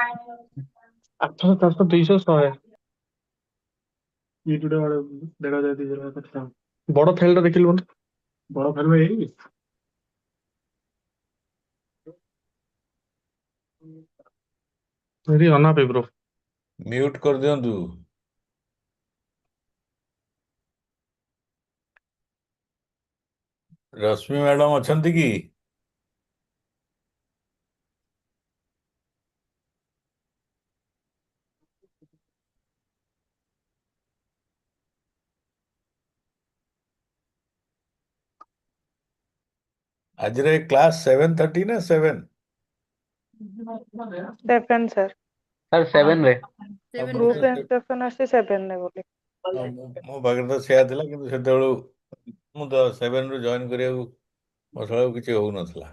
800, 400, 200, 100 ଇଏ ଗୋଟେ 1,500, 2,000 କେତେ ବଡ ଫାଇଲଟା ଦେଖିଲୁ ନା? ବଡ ଫାଇଲ ଏଇ very unhappy bro. म्यूट कर दियंतु। रश्मि मैडम अछंती की? आज रे क्लास 7:30 ना 7? 7 सर सर 7 रे ग्रुप इंस्ट्रक्शन आसी 7 ने बोली मो पाखे तो सेया थिला किंतु सेतेळु मु तो 7 रु जॉइन करिया मो सळा किछि होउ नथला।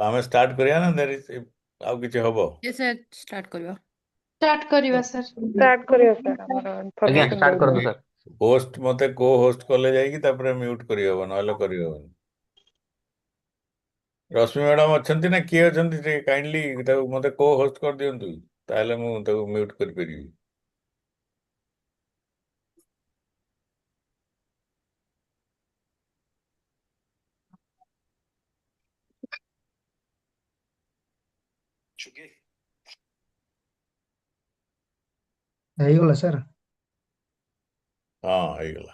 आमे स्टार्ट करिया ना देयर इज आउ किछि हबो? यस सर स्टार्ट करियो। स्टार्ट करियो सर हमर आज्ञा इन्फॉर्मेशन स्टार्ट करबो सर। होस्ट मते को होस्ट कले जाई तापर म्यूट करियो नहले करियो। रश्मि मैडम अछंती ना किए अछंती से काइंडली ताको मते को होस्ट कर दियंतु ताले मु ताको म्यूट कर परिबी। ହେଇଗଲା ସାର୍। हाँ ହେଇଗଲା।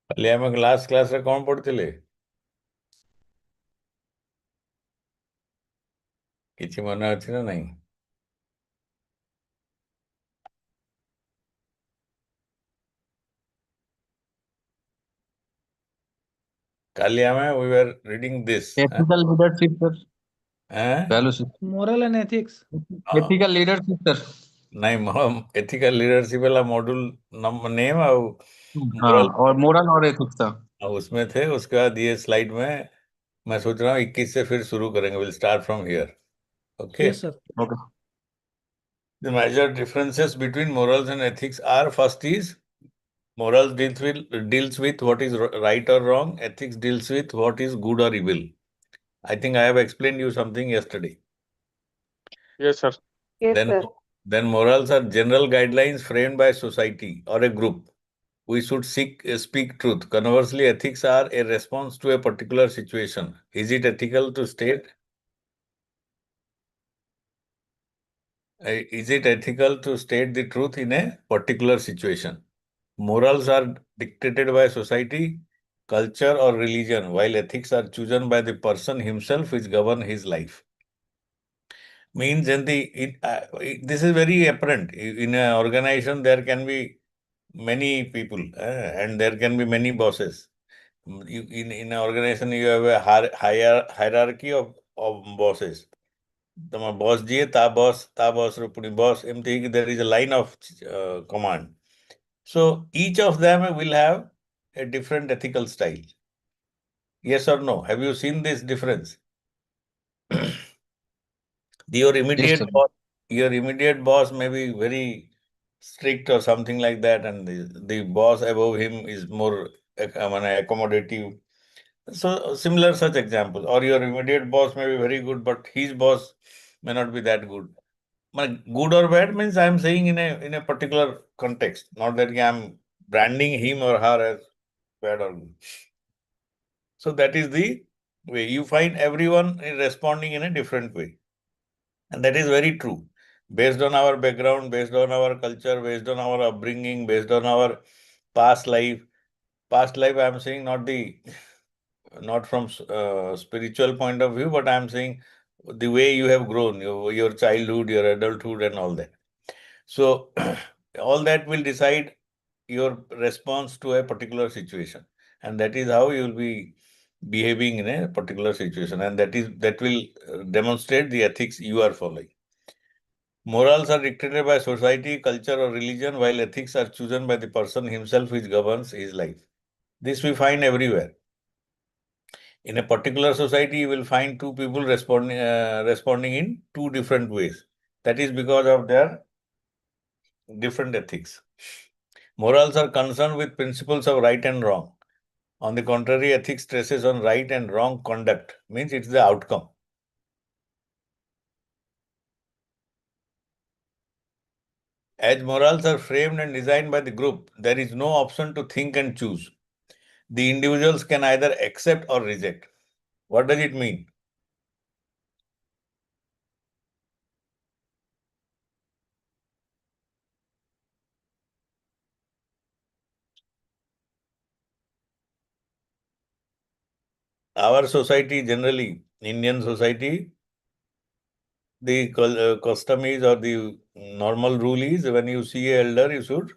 काली आमे लास्ट क्लास रे कोन पढिथिले? किछि मने अछि ना नहीं? काली आमे we were reading this ethical leadership sir. हैं values moral and ethics. Ethical leadership sir. नहीं मम एथिकल लीडरशिप वाला मॉड्यूल नेम और हाँ मोरल और मोरल और एथिक्स था। उसमें थे। उसके बाद ये स्लाइड में मैं सोच रहा हूँ 21 से फिर शुरू करेंगे। Will start from here. Okay. Yes sir. Okay The major differences between morals and ethics are: first is morals deals with what is right or wrong. Ethics deals with what is good or evil. I think I have explained you something yesterday. Yes sir. Yes Then sir then morals are general guidelines framed by society or a group. We should speak truth. Conversely, ethics are a response to a particular situation. Is it ethical to state? Is it ethical to state the truth in a particular situation? Morals are dictated by society, culture, or religion, while ethics are chosen by the person himself, which govern his life. Means this is very apparent. In an organization, there can be many people and there can be many bosses. In an organization, you have a hierarchy of bosses. तम boss जी ता boss रो पुनी boss एमती कि there is a line of command. So each of them will have a different ethical style. Yes or no? Have you seen this difference? Your Yes, sir. immediate boss may be very strict or something like that, and the boss above him is more accommodative. So similar such examples. Or your immediate boss may be very good, but his boss may not be that good. Good or bad means I am saying in a particular context, not that I am branding him or her as bad or good. So that is the way. You find everyone is responding in a different way. And that is very true. Based on our background, based on our culture, based on our upbringing, based on our past life. Past life, I am saying not from spiritual point of view, but I am saying the way you have grown, your childhood, your adulthood, and all that. So all that will decide your response to a particular situation. And that is how you will be behaving in a particular situation, and that will demonstrate the ethics you are following. Morals are dictated by society, culture, or religion, while ethics are chosen by the person himself, which governs his life. This we find everywhere. In a particular society, you will find two people responding in two different ways. That is because of their different ethics. Morals are concerned with principles of right and wrong. On the contrary, ethics stresses on right and wrong conduct, means it's the outcome. As morals are framed and designed by the group, there is no option to think and choose. The individuals can either accept or reject. What does it mean? Our society generally, Indian society, the custom is, or the normal rule is, when you see an elder, you should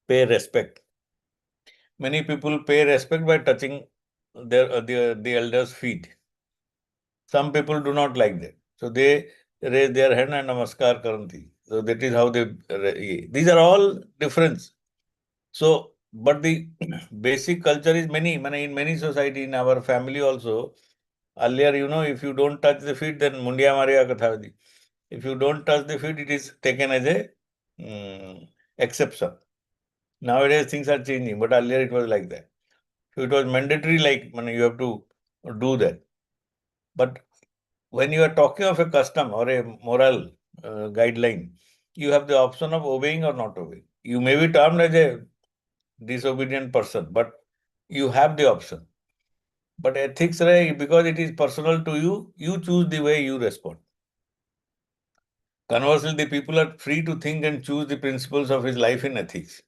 pay respect. Many people pay respect by touching the elder's feet. Some people do not like that. So they raise their hand and namaskar karanti. So that is how these are all different. So, but the basic culture is many, in many society, in our family also, earlier, if you don't touch the feet, then mundiya mariya kathavadi. If you don't touch the feet, it is taken as a exception. Nowadays, things are changing, but earlier it was like that. So it was mandatory, like, you have to do that. But when you are talking of a custom or a moral guideline, you have the option of obeying or not obeying. You may be termed as a disobedient person, but you have the option. But ethics, because it is personal to you, you choose the way you respond. Conversely, the people are free to think and choose the principles of his life in ethics.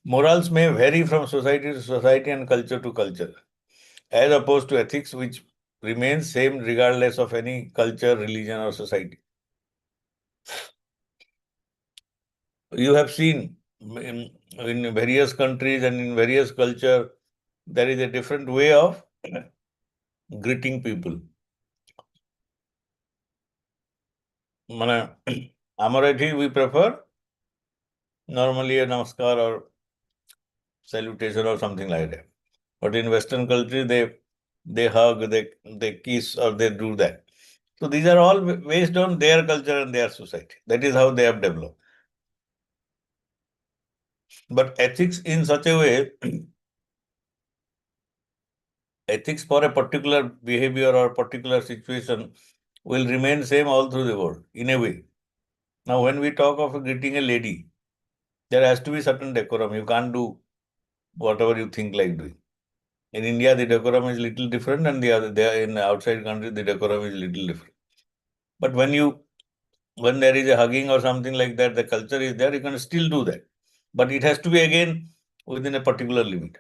Morals may vary from society to society and culture to culture, as opposed to ethics, which remains same regardless of any culture, religion, or society. You have seen in various countries and in various culture, there is a different way of greeting people. Amarathi, we prefer normally a namaskar or salutation or something like that. But in Western culture, they hug, they kiss, or they do that. So these are all based on their culture and their society. That is how they have developed. But ethics in such a way, ethics for a particular behavior or particular situation will remain same all through the world, in a way. Now, when we talk of greeting a lady, there has to be certain decorum. You can't do whatever you think like doing. In India, the decorum is little different, and in outside country, the decorum is little different. But when there is a hugging or something like that, the culture is there, you can still do that. But it has to be again within a particular limit.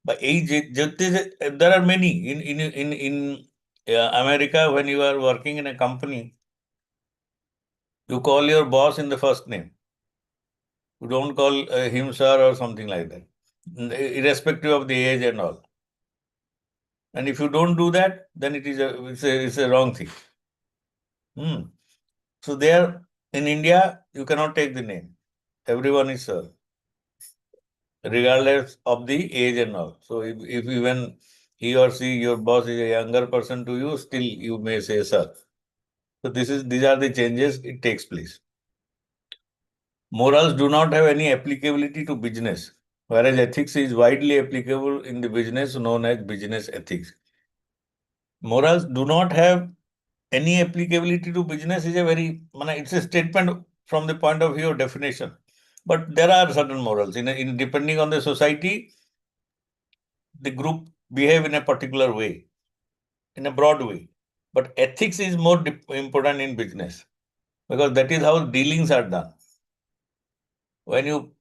But there are many in America. When you are working in a company, you call your boss in the first name. You don't call him sir or something like that, irrespective of the age and all. And if you don't do that, then it's a wrong thing. So there in India, you cannot take the name. Everyone is sir, regardless of the age and all. So if even he or she, your boss, is a younger person to you, still you may say sir. So these are the changes it takes place. Morals do not have any applicability to business, whereas ethics is widely applicable in the business known as business ethics. Morals do not have any applicability to business is it's a statement from the point of view of definition. But there are certain morals. In depending on the society, the group behave in a particular way, in a broad way. But ethics is more important in business, because that is how dealings are done. When you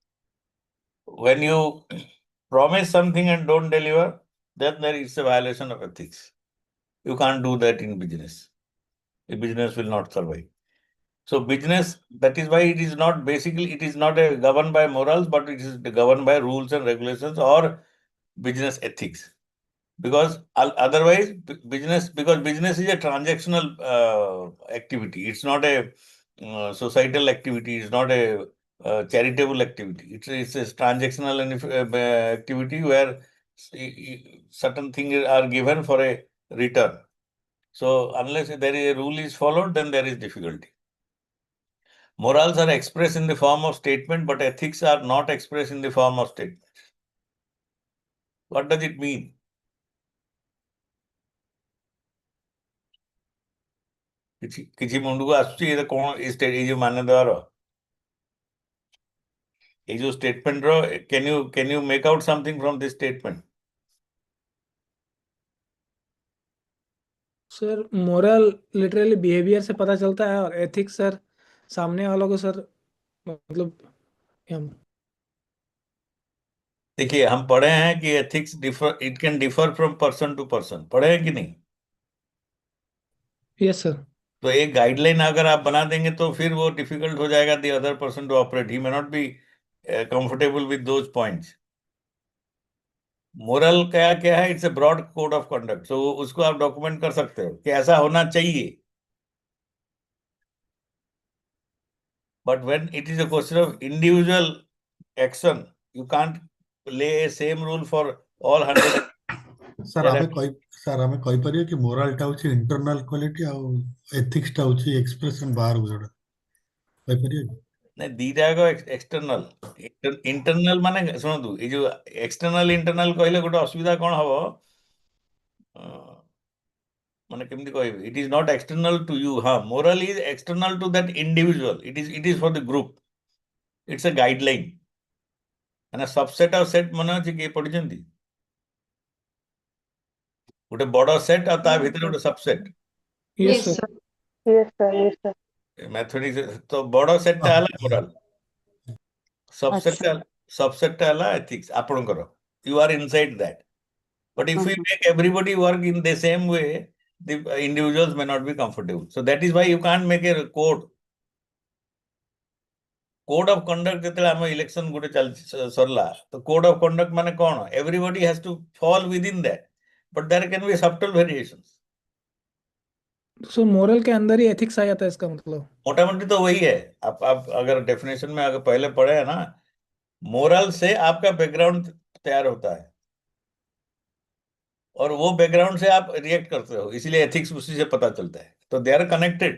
promise something and don't deliver, then there is a violation of ethics. You can't do that in business. The business will not survive. So business, that is why it is not governed by morals, but it is governed by rules and regulations or business ethics. because otherwise because business is a transactional activity. It's not a societal activity. It's not a charitable activity. It's a transactional activity where certain things are given for a return. So unless there is a rule is followed, then there is difficulty. Morals are expressed in the form of statement, but ethics are not expressed in the form of statement. What does it mean? କିଛି ମୁଣ୍ଡକୁ ଆସୁଛି ଏଇଟା କଣ ଏଇ ଯୋଉ ମାନେ ଦେବାର ଏଇ ଯୋଉ statement ର can you make out something from this statement? Sir moral literally behaviour से पता चलता है और एथिक्स सर सामने वालों को सर मतलब हम देखिए हम पढ़े हैं कि ethics it can differ from person to person. पढ़े हैं कि नहीं? यस सर तो एक गाइडलाइन अगर आप बना देंगे तो फिर वो डिफिकल्ट हो जाएगा the other person to operate. He may not be comfortable with those points. Moral क्या क्या है? It's a broad code of conduct. So उसको आप डॉक्यूमेंट कर सकते हो कि ऐसा होना चाहिए. But when it is a question of individual action, you can't lay a same rule for all 100. Sir ଆମେ କହିପାରିବା କି ମୋରାଲଟା ହଉଛି ଇଣ୍ଟରନାଲ କ୍ୱାଲିଟି ଆଉ ଏଥିକ୍ସଟା ହଉଛି ଏକ୍ସପ୍ରେସନ ବାହାରକୁ ଯୋଉଟା କହିପାରିବା କି? ନାଇଁ ଦିଟା ଯାକ ଏକ୍ସଟର୍ନାଲ. ଇଣ୍ଟରନାଲ ମାନେ ଶୁଣନ୍ତୁ ଏଇ ଯୋଉ ଏକ୍ସଟର୍ନାଲ ଇଣ୍ଟରନାଲ କହିଲେ ଗୋଟେ ଅସୁବିଧା କଣ ହବ ମାନେ କେମିତି କହିବି? It is not external to you. Moral is external to that individual. It is for the group. It's a guideline. ମାନେ subset of set ମନେ ଅଛି କିଏ ପଢିଛନ୍ତି? ଗୋଟେ ବଡ ସେଟ୍ ଆଉ ତା ଭିତରେ ଗୋଟେ subset. Yes sir Yes, sir. Yes, sir. Mathematics ତ ବଡ ସେଟ୍ଟା ହେଲା ମୋରାଲ. ସବସେଟ୍ଟା ହେଲା ଏଥିକ୍ସ ଆପଣଙ୍କର. You are inside that. But if we make everybody work in the same way, the individuals may not be comfortable. So that is why you can't make a code. Code of conduct ଯେତେବେଳେ ଆମ election ଗୋଟେ ସରିଲା ତ code of conduct ମାନେ କଣ? Everybody has to fall within that. But there can be subtle variations. So moral के अंदर ही ethics आ जाता है इसका मतलब मोटा मोटी तो वही है. आप अगर डेफिनेशन में अगर पहले पढ़े है ना, मोरल से आपका बैकग्राउंड तैयार होता है और वो बैकग्राउंड से आप रिएक्ट करते हो, इसलिए एथिक्स उसी से पता चलता है. तो they are connected.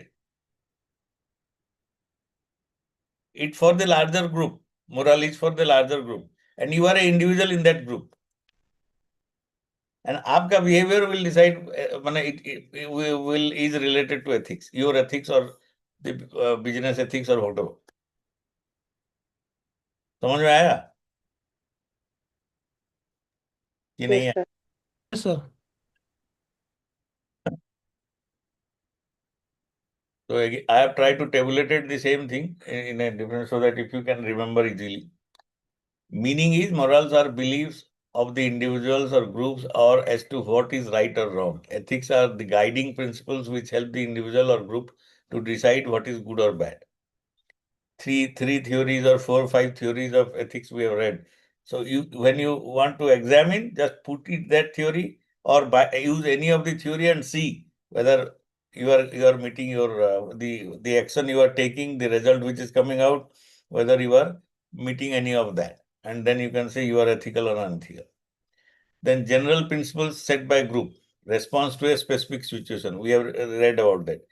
It for the larger group. Moral is for the larger group. And you are an individual in that group. And आपका behavior will decide, it will is related to ethics. Your ethics or the business ethics or whatever. समझ में आया कि नहीं है? Yes, sir. Yes sir So I have tried to tabulate the same thing in a different so that if you can remember easily. Meaning is morals are beliefs of the individuals or groups or as to what is right or wrong. Ethics are the guiding principles which help the individual or group to decide what is good or bad. Three theories or 4-5 theories of ethics we have read. So when you want to examine, just put it that theory or use any of the theory and see whether you are meeting your the action you are taking, the result which is coming out, whether you are meeting any of that. And then you can say you are ethical or unethical. Then general principles set by group, response to a specific situation. We have read about that.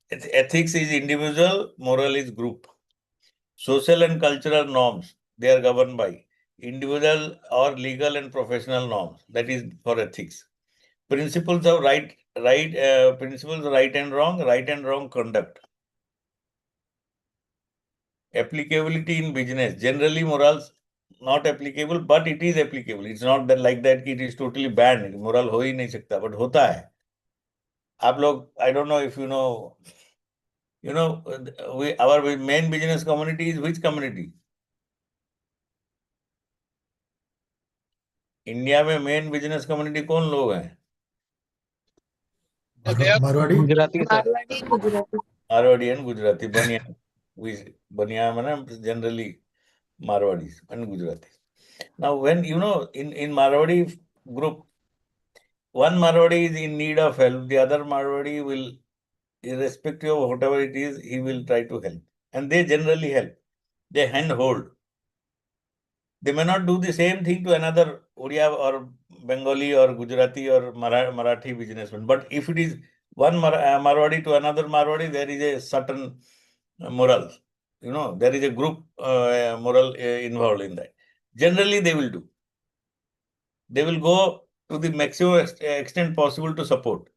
Ethics is individual, moral is group. Social and cultural norms, they are governed by individual or legal and professional norms. That is for ethics. Principles of right and wrong conduct. Applicability in business. Generally, morals not applicable, but it is applicable. It's not that like that it is totally banned. Moral हो ही नहीं सकता, but होता है. आप लोग, I don't know if you know, our main business community is which community? India में main business community कौन लोग हैं? मारवाड़ी गुजराती के sir Marwari and Gujarati. Baniya माने generally Marwadis and Gujarati. Now when in Marwadi group, one Marwadi is in need of help, the other Marwadi will, irrespective of whatever it is, he will try to help. And they generally help. They handhold. They may not do the same thing to another Odia or Bengali or Gujarati or Marathi businessman. But if it is one Marwadi to another Marwadi, there is a certain moral. You know, there is a group moral involved in that. Generally, they will do. They will go to the maximum extent possible to support.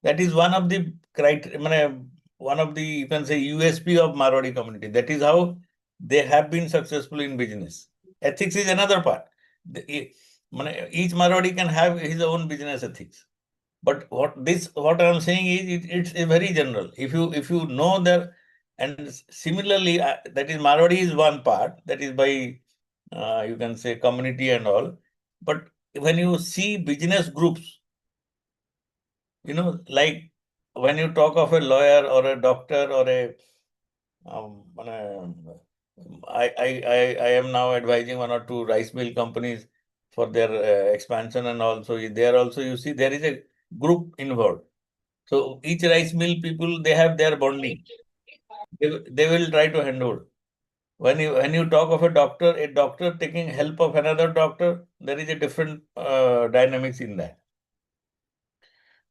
That is one of the criteria, one of the, you can say, USP of Marwadi community. That is how they have been successful in business. Ethics is another part. Each Marwadi can have his own business ethics. But what I am saying is, it's a very general. If you know that, and similarly, that is Marwadi is one part. That is by you can say community and all. But when you see business groups, you know, like when you talk of a lawyer or a doctor or I am now advising one or two rice mill companies for their expansion, and also there also you see there is a group involved. So each rice mill people, they have their bonding. They will try to handhold. When you talk of a doctor taking help of another doctor, there is a different dynamics in that.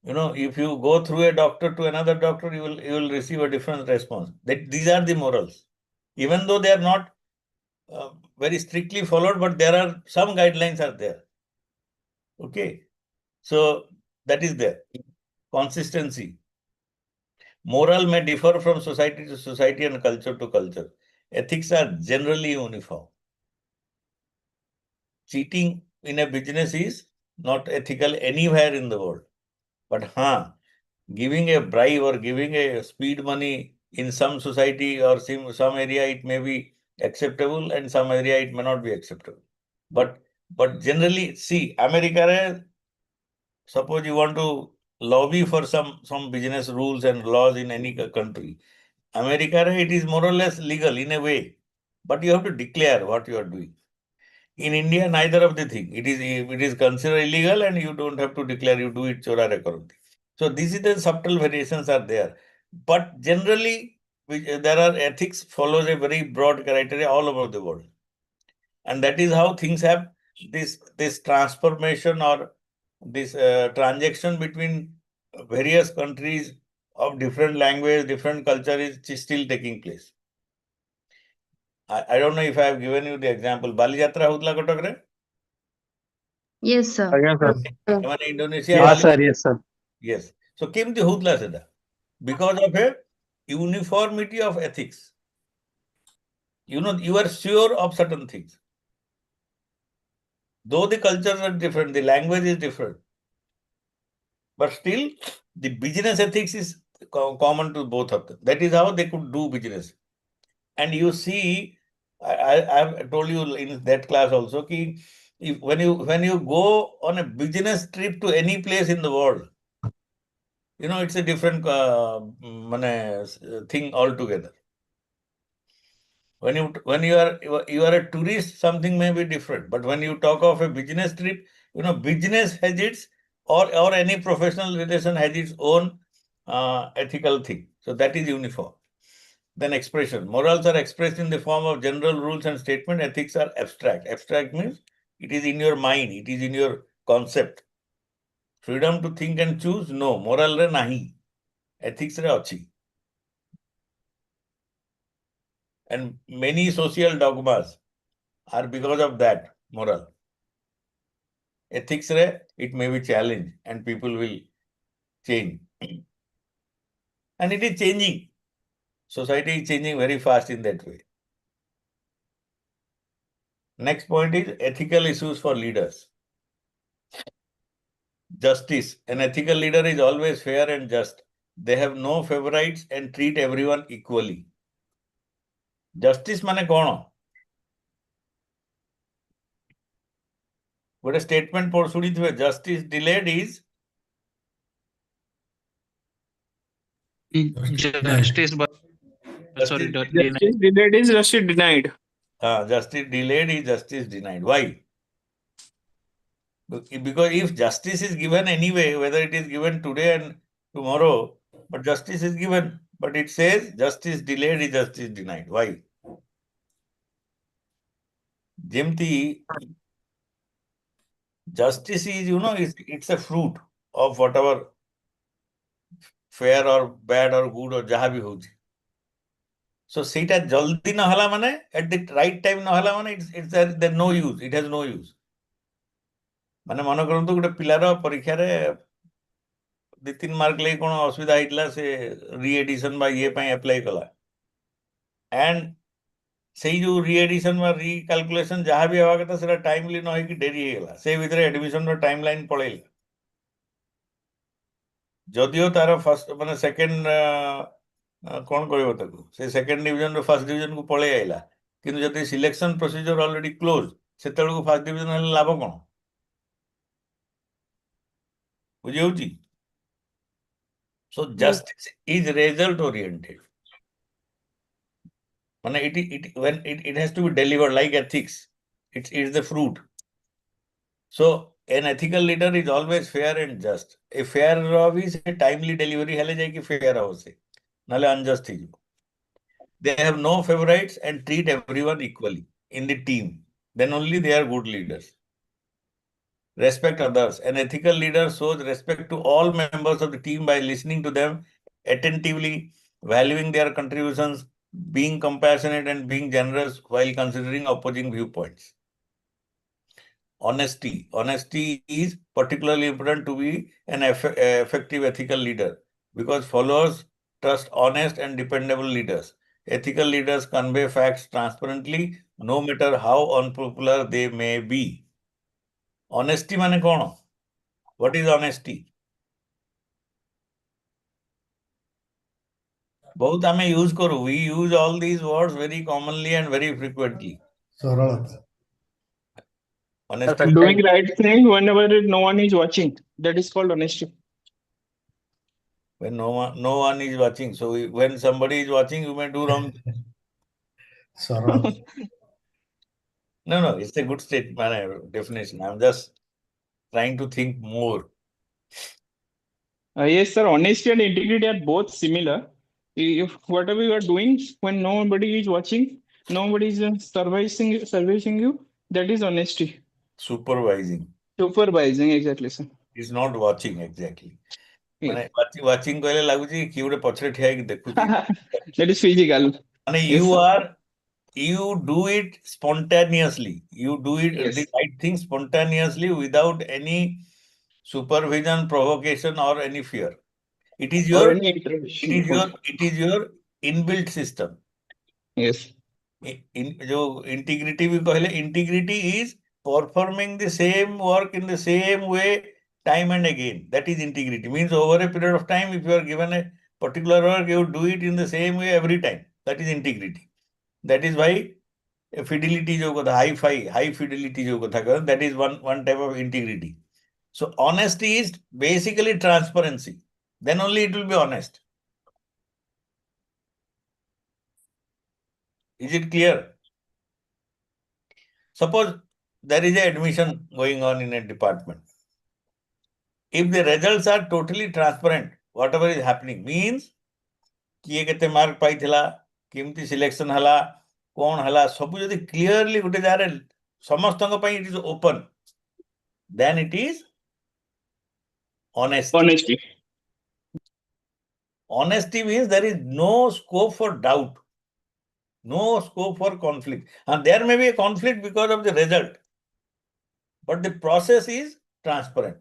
You know, if you go through a doctor to another doctor, you will receive a different response. These are the morals, even though they are not very strictly followed, but there are some guidelines are there. Okay, so that is there. Consistency. Moral may differ from society to society and culture to culture. Ethics are generally uniform. Cheating in a business is not ethical anywhere in the world. But giving a bribe or giving a speed money in some society or some area, it may be acceptable, and some area it may not be acceptable. But generally, see, America, suppose you want to lobby for some business rules and laws in any country. America, it is more or less legal in a way, but you have to declare what you are doing. In India, neither of the thing. It is considered illegal, and you don't have to declare. You do it chora rekarunti. So this is the subtle variations are there. But generally, there are ethics follows a very broad criteria all over the world. And that is how things have this transformation or this transaction between various countries of different language, different culture is still taking place. I don't know if I have given you the example. Balijatra hutla Kotak. Yes, sir. Again, sir. Indonesia. Yes, sir. Yes, sir. Yes. So came the hutla seda because of a uniformity of ethics. You know, you are sure of certain things. Though the cultures are different, the language is different, but still the business ethics is common to both of them. That is how they could do business. And you see, I have told you in that class also, ki when you go on a business trip to any place in the world, you know, it's a different thing altogether. When you are a tourist, something may be different. But when you talk of a business trip, you know, business has its or any professional relation has its own ethical thing. So that is uniform. Then expression. Morals are expressed in the form of general rules and statement. Ethics are abstract. Abstract means it is in your mind. It is in your concept. Freedom to think and choose? No. Moral re nahi. Ethics re achi. And many social dogmas are because of that moral. Ethics re, it may be challenged and people will change. And it is changing. Society is changing very fast in that way. Next point is ethical issues for leaders. Justice. An ethical leader is always fair and just. They have no favorites and treat everyone equally. Justice mane kono? What a statement for Sudithve, justice delayed is Justice, sorry, denied. Justice delayed is justice denied. justice delayed is justice denied. Why? Because if justice is given anyway, whether it is given today and tomorrow, but justice is given, but it says justice delayed is justice denied. Why? Jimti, justice is, it's a fruit of whatever fair or bad or good or jaha bhi hoji. So seita jaldi na hala mane, at the right time na hala mane, there's no use. It has no use. ମାନେ ମନେ କରନ୍ତୁ ଗୋଟେ ପିଲାର ପରୀକ୍ଷାରେ 2-3 mark ଲାଗି କ'ଣ ଅସୁବିଧା ହେଇଥିଲା, ସେ ରିଏଡିସନ ବା ଇଏ ପାଇଁ ଆପ୍ଲାଏ କଲା, ଆଣ୍ଡ ସେଇ ଯୋଉ ରିଏଡିସନ ବା ରିକାଲକୁଲେସନ ଯାହା ବି ହେବା କଥା ସେଟା ଟାଇମଲି ନ ହେଇକି ଡେରି ହେଇଗଲା, ସେ ଭିତରେ ଆଡମିସନର ଟାଇମ ଲାଇନ ପଳେଇଲା। ଯଦିଓ ତାର ଫାର୍ଷ୍ଟ ମାନେ ସେକେଣ୍ଡ କ'ଣ କହିବ ତାକୁ, ସେ ସେକେଣ୍ଡ ଡିଭିଜନରୁ ଫାର୍ଷ୍ଟ ଡିଭିଜନକୁ ପଳେଇ ଆଇଲା, କିନ୍ତୁ ଯଦି ସିଲେକ୍ସନ ପ୍ରୋସିଜର ଅଲରେଡି କ୍ଲୋଜ, ସେତେବେଳକୁ ଫାର୍ଷ୍ଟ ଡିଭିଜନ ହେଲେ ଲାଭ କ'ଣ? ବୁଝିହେଉଛି? So justice is result oriented. When it has to be delivered like ethics, it's the fruit. So an ethical leader is always fair and just. A fair is a timely delivery hale jai ki fair house. Nale unjust hi. They have no favorites and treat everyone equally in the team. Then only they are good leaders. Respect others. An ethical leader shows respect to all members of the team by listening to them attentively, valuing their contributions, being compassionate and being generous while considering opposing viewpoints. Honesty. Honesty is particularly important to be an effective ethical leader because followers trust honest and dependable leaders. Ethical leaders convey facts transparently, no matter how unpopular they may be. Honesty mane kono? What is honesty? Both ame use karo. We use all these words very commonly and very frequently. ସରଳତା। Honesty. Doing right thing whenever no one is watching. That is called honesty. When no one is watching. So when somebody is watching, you may do wrong. ସରଳତା। No, it's a good statement, definition. I'm just trying to think more. Yes, sir. Honesty and integrity are both similar. If whatever you are doing when nobody is watching, nobody is servicing you, that is honesty. Supervising. Supervising, exactly, sir. It's not watching exactly. Yeah. ମାନେ watching କହିଲେ ଲାଗୁଛି କିଏ ଗୋଟେ ପଛରେ ଠିଆ ହେଇକି ଦେଖୁଛି। That is physical. ମାନେ Yes, you do it spontaneously. You do it Yes. the right thing spontaneously without any supervision, provocation, or any fear. It is Or your any intervention. it is your inbuilt system. Yes. जो integrity भी कहले, integrity is performing the same work in the same way time and again. That is integrity. Means over a period of time, if you are given a particular work, you do it in the same way every time. That is integrity. That is why fidelity जो कथा, high fidelity जो कथा, that is one type of integrity. So honesty is basically transparency. Then only it will be honest. Is it clear? Suppose there is an admission going on in a department. If the results are totally transparent, whatever is happening means किए केते mark पाइथिला, केमती selection हला, कौन हला, सब जदि clearly गुटे जारे समस्तଙ୍କ ପାଇଁ it is open, then it is honesty. Honesty. Honesty means there is no scope for doubt, no scope for conflict. And there may be a conflict because of the result, but the process is transparent.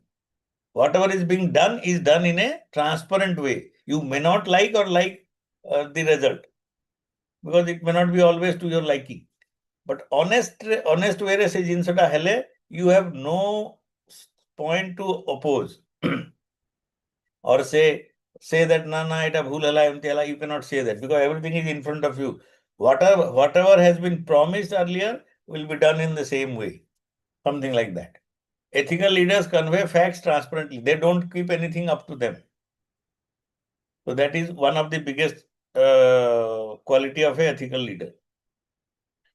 Whatever is being done is done in a transparent way. You may not like or like the result because it may not be always to your liking. But honest way re se jinsata hele, you have no point to oppose or say that na eta bhul hala emti hala. You cannot say that because everything is in front of you. Whatever has been promised earlier will be done in the same way. Something like that. Ethical leaders convey facts transparently. They don't keep anything up to them. So that is one of the biggest quality of an ethical leader.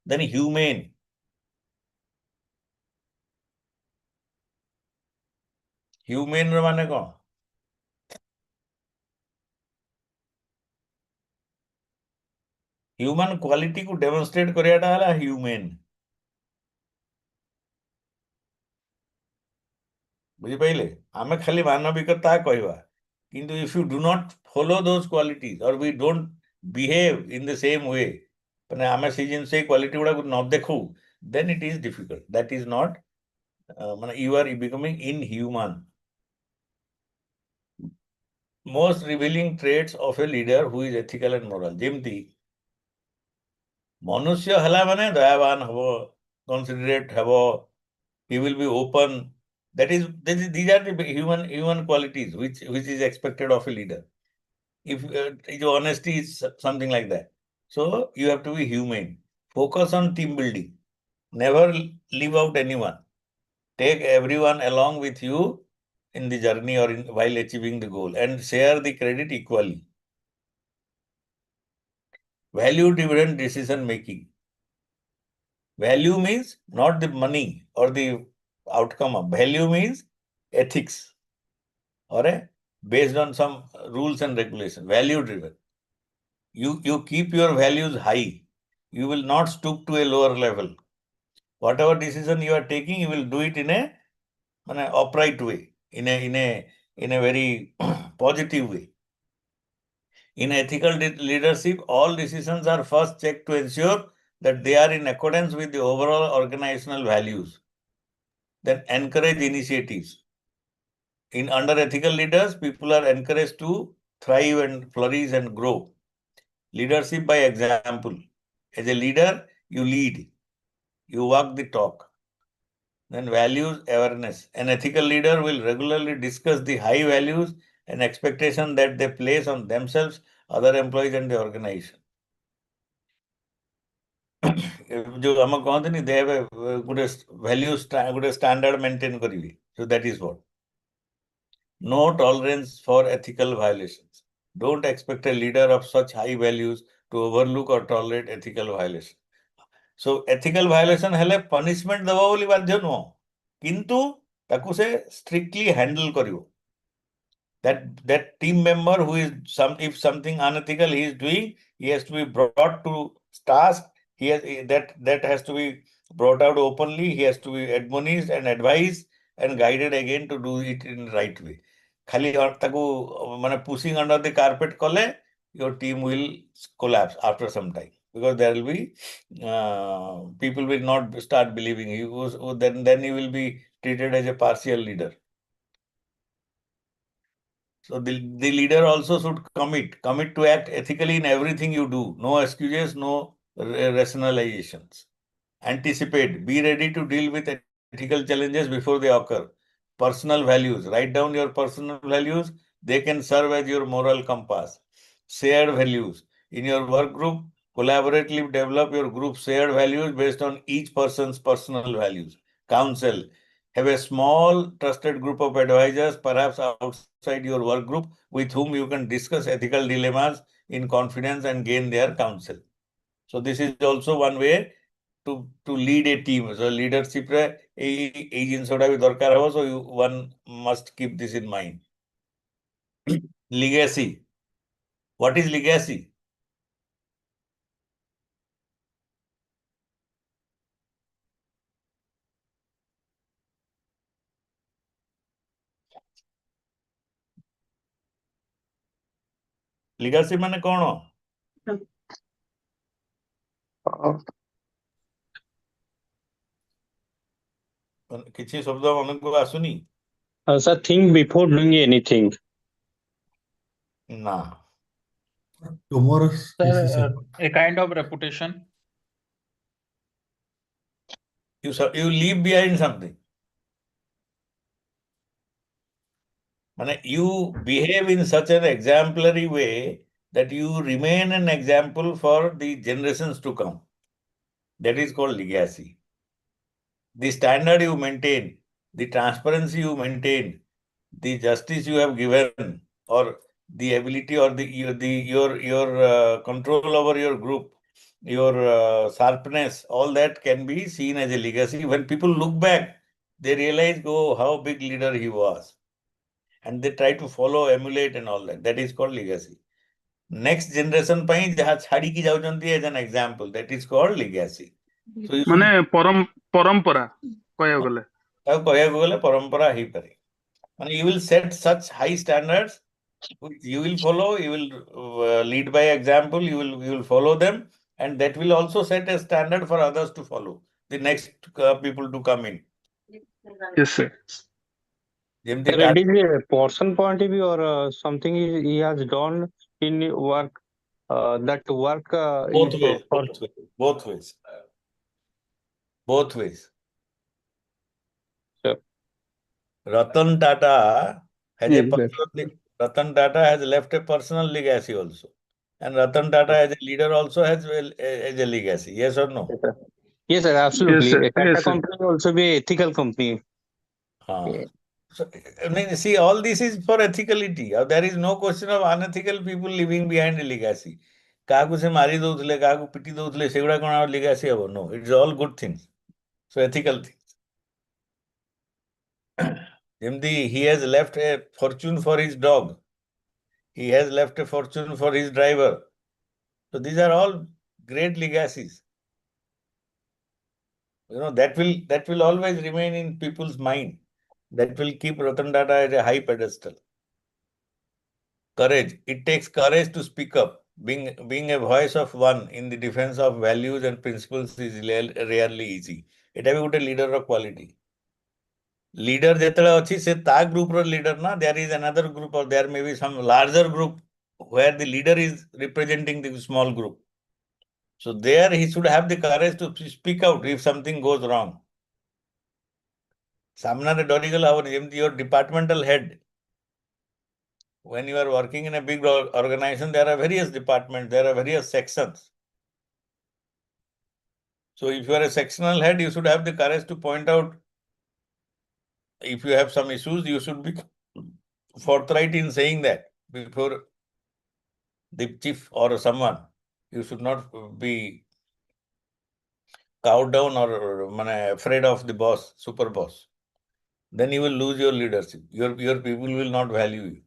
Then humane. Humane ର ମାନେ କଣ? Human quality को demonstrate କରିବାଟା ହେଲା humane. ବୁଝିପାରିଲେ? ଆମେ ଖାଲି ମାନବିକତା କହିବା, କିନ୍ତୁ if you do not follow those qualities or we don't behave in the same way, ମାନେ ଆମେ ସେଇ ଜିନିଷ ସେଇ କ୍ୱାଲିଟି ଗୁଡାକୁ ନ ଦେଖୁ, then it is difficult. That is not ମାନେ you are becoming inhuman. Most revealing traits of a leader who is ethical and moral. ଯେମିତି ମନୁଷ୍ୟ ହେଲା ମାନେ ଦୟାବାନ ହବ, considerate ହବ, he will be open. These are the human qualities which is expected of a leader. If honesty is something like that. So you have to be humane. Focus on team building. Never leave out anyone. Take everyone along with you in the journey or while achieving the goal, and share the credit equally. Value-driven decision making. Value means not the money or the outcome of value means ethics, or based on some rules and regulations. Value driven. You keep your values high. You will not stoop to a lower level. Whatever decision you are taking, you will do it in an upright way, in a very positive way. In ethical leadership, all decisions are first checked to ensure that they are in accordance with the overall organizational values. Then encourage initiatives. Under ethical leaders, people are encouraged to thrive and flourish and grow. Leadership by example. As a leader, you lead. You walk the talk. Then values awareness. An ethical leader will regularly discuss the high values and expectations that they place on themselves, other employees and the organization. जो हम कहते नहीं, they have a good value good standard maintain करिवे. So that is what. No tolerance for ethical violations. Don't expect a leader of such high values to overlook or tolerate ethical violations. So ethical violation हेले punishment दबा बोली बाध्य नुह, किंतु ताकू से strictly handle करियो. That team member who is if something unethical he is doing, he has to be brought to task. That has to be brought out openly. He has to be admonished and advised and guided again to do it in the right way. खाली ताकू माने pushing under the carpet कले, your team will collapse after some time, because there will be people will not start believing you. Then you will be treated as a partial leader. So the leader also should commit to act ethically in everything you do. No excuses, no rationalizations. Anticipate, be ready to deal with ethical challenges before they occur. Personal values, write down your personal values. They can serve as your moral compass. Shared values. In your work group, collaboratively develop your group shared values based on each person's personal values. Counsel. Have a small trusted group of advisors, perhaps outside your work group, with whom you can discuss ethical dilemmas in confidence and gain their counsel. So this is also one way to lead a team. So leadership so one must keep this in mind. Legacy. What is legacy? Legacy माने कौन? किसी शब्द मन को आसुनी? Sir, think before doing anything. ना. Tomorrow's decision. Sir, a kind of reputation. You leave behind something. You behave in such an exemplary way that you remain an example for the generations to come. That is called legacy. The standard you maintain, the transparency you maintain, the justice you have given, or the ability or your control over your group, your sharpness, all that can be seen as a legacy. When people look back, they realize, oh, how big leader he was. and they try to follow, emulate and all that. That is called legacy. Next generation ପାଇଁ ଯାହା ଛାଡିକି ଯାଉଛନ୍ତି as an example, that is called legacy. So you should ମାନେ ପରମ୍ପରା କହିବାକୁ ଗଲେ ତାକୁ କହିବାକୁ ଗଲେ ପରମ୍ପରା ହେଇପାରେ. ମାନେ you will set such high standards which you will follow, you will lead by example, you will follow them, and that will also set a standard for others to follow, the next people to come in. yes sir ଯେମିତି Sir, it is a person point of view or something he has done in work. That work both is ways, for both ways. Both ways. Sure. Ratan Tata has Yes, sir. Ratan Tata has left a personal legacy also. And Ratan Tata as a leader also has a legacy. Yes or no? Yes, sir, absolutely. sir. A Tata Yes, sir. company also be ethical company. Yeah. So, I mean, see, all this is for ethicality. There is no question of unethical people leaving behind a legacy. କାହାକୁ ସେ ମାରି ଦଉଥିଲେ କାହାକୁ ପିଟି ଦଉଥିଲେ ସେଗୁଡା କଣ ଆଉ legacy ହବ? No, it's all good things. So ethical things. ଯେମିତି he has left a fortune for his dog. He has left a fortune for his driver. So these are all great legacies. You know, that will always remain in people's mind. That will keep Ratan Tata at a high pedestal. Courage. It takes courage to speak up. Being a voice of one in the defense of values and principles is rarely easy. It is a leader of quality. Leader ଯେତେବେଳେ ଅଛି ସେ ତା group ର leader ନା, there is another group or there may be some larger group where the leader is representing the small group. So there he should have the courage to speak out if something goes wrong. ସାମ୍ନାରେ ଡରିଗଲେ ହବନି. ଯେମିତି your departmental head. When you are working in a big organization, there are various departments, there are various sections. So if you are a sectional head, you should have the courage to point out if you have some issues, you should be forthright in saying that before the chief or someone. You should not be cowed down or afraid of the boss, super boss. Then you will lose your leadership. Your people will not value you.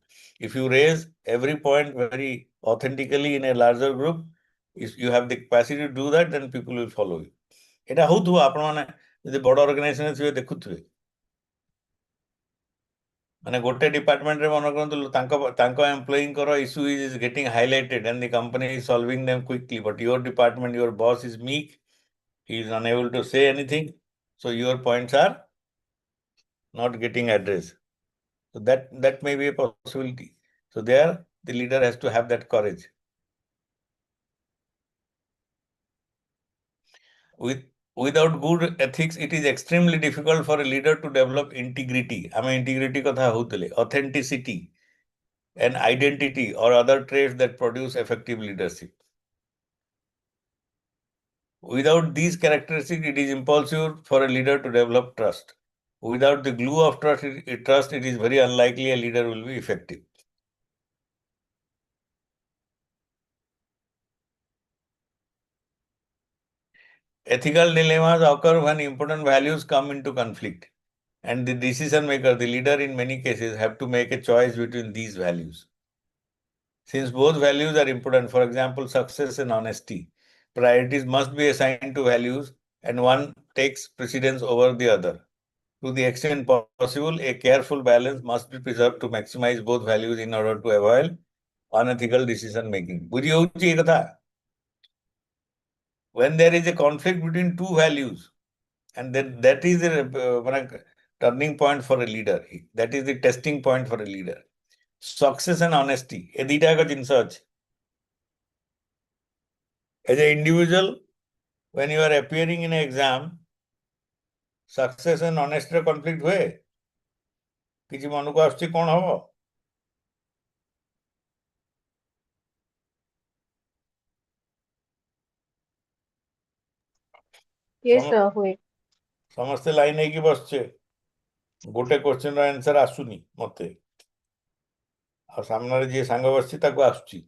If you raise every point very authentically in a larger group, if you have the capacity to do that, then people will follow you. এটা ହଉଥିବ ଆପଣମାନେ ଯଦି ବଡ organisation ଥିବେ ଦେଖୁଥିବେ ମାନେ ଗୋଟେ ଡିପାର୍ଟମେଣ୍ଟରେ ମନେ କରନ୍ତୁ ତାଙ୍କ ଏମ୍ପ୍ଲୟୀଙ୍କର issue is getting highlighted and the company is solving them quickly, but your department, your boss is meek, he is unable to say anything, so your points are not getting addressed. So that may be a possibility. So there the leader has to have that courage. Without good ethics, it is extremely difficult for a leader to develop integrity. Integrity kotha houtile, authenticity and identity or other traits that produce effective leadership. Without these characteristics, it is impossible for a leader to develop trust. Without the glue of trust, it is very unlikely a leader will be effective. Ethical dilemmas occur when important values come into conflict, and the decision maker, the leader in many cases, have to make a choice between these values. Since both values are important, for example, success and honesty, priorities must be assigned to values and one takes precedence over the other. To the extent possible, a careful balance must be preserved to maximize both values in order to avoid unethical decision making. When there is a conflict between two values, and that is a turning point for a leader. That is the testing point for a leader. Success and honesty. As an individual, when you are appearing in an exam, success and honesty conflict हुए किसी मनु को आसुची कौन हबो Yes, sir, हुए. समस्ते line है कि बसचे गोटे क्वेश्चन रो आंसर आसुनी मते आ सामने जे सांग बसची ताको आसुची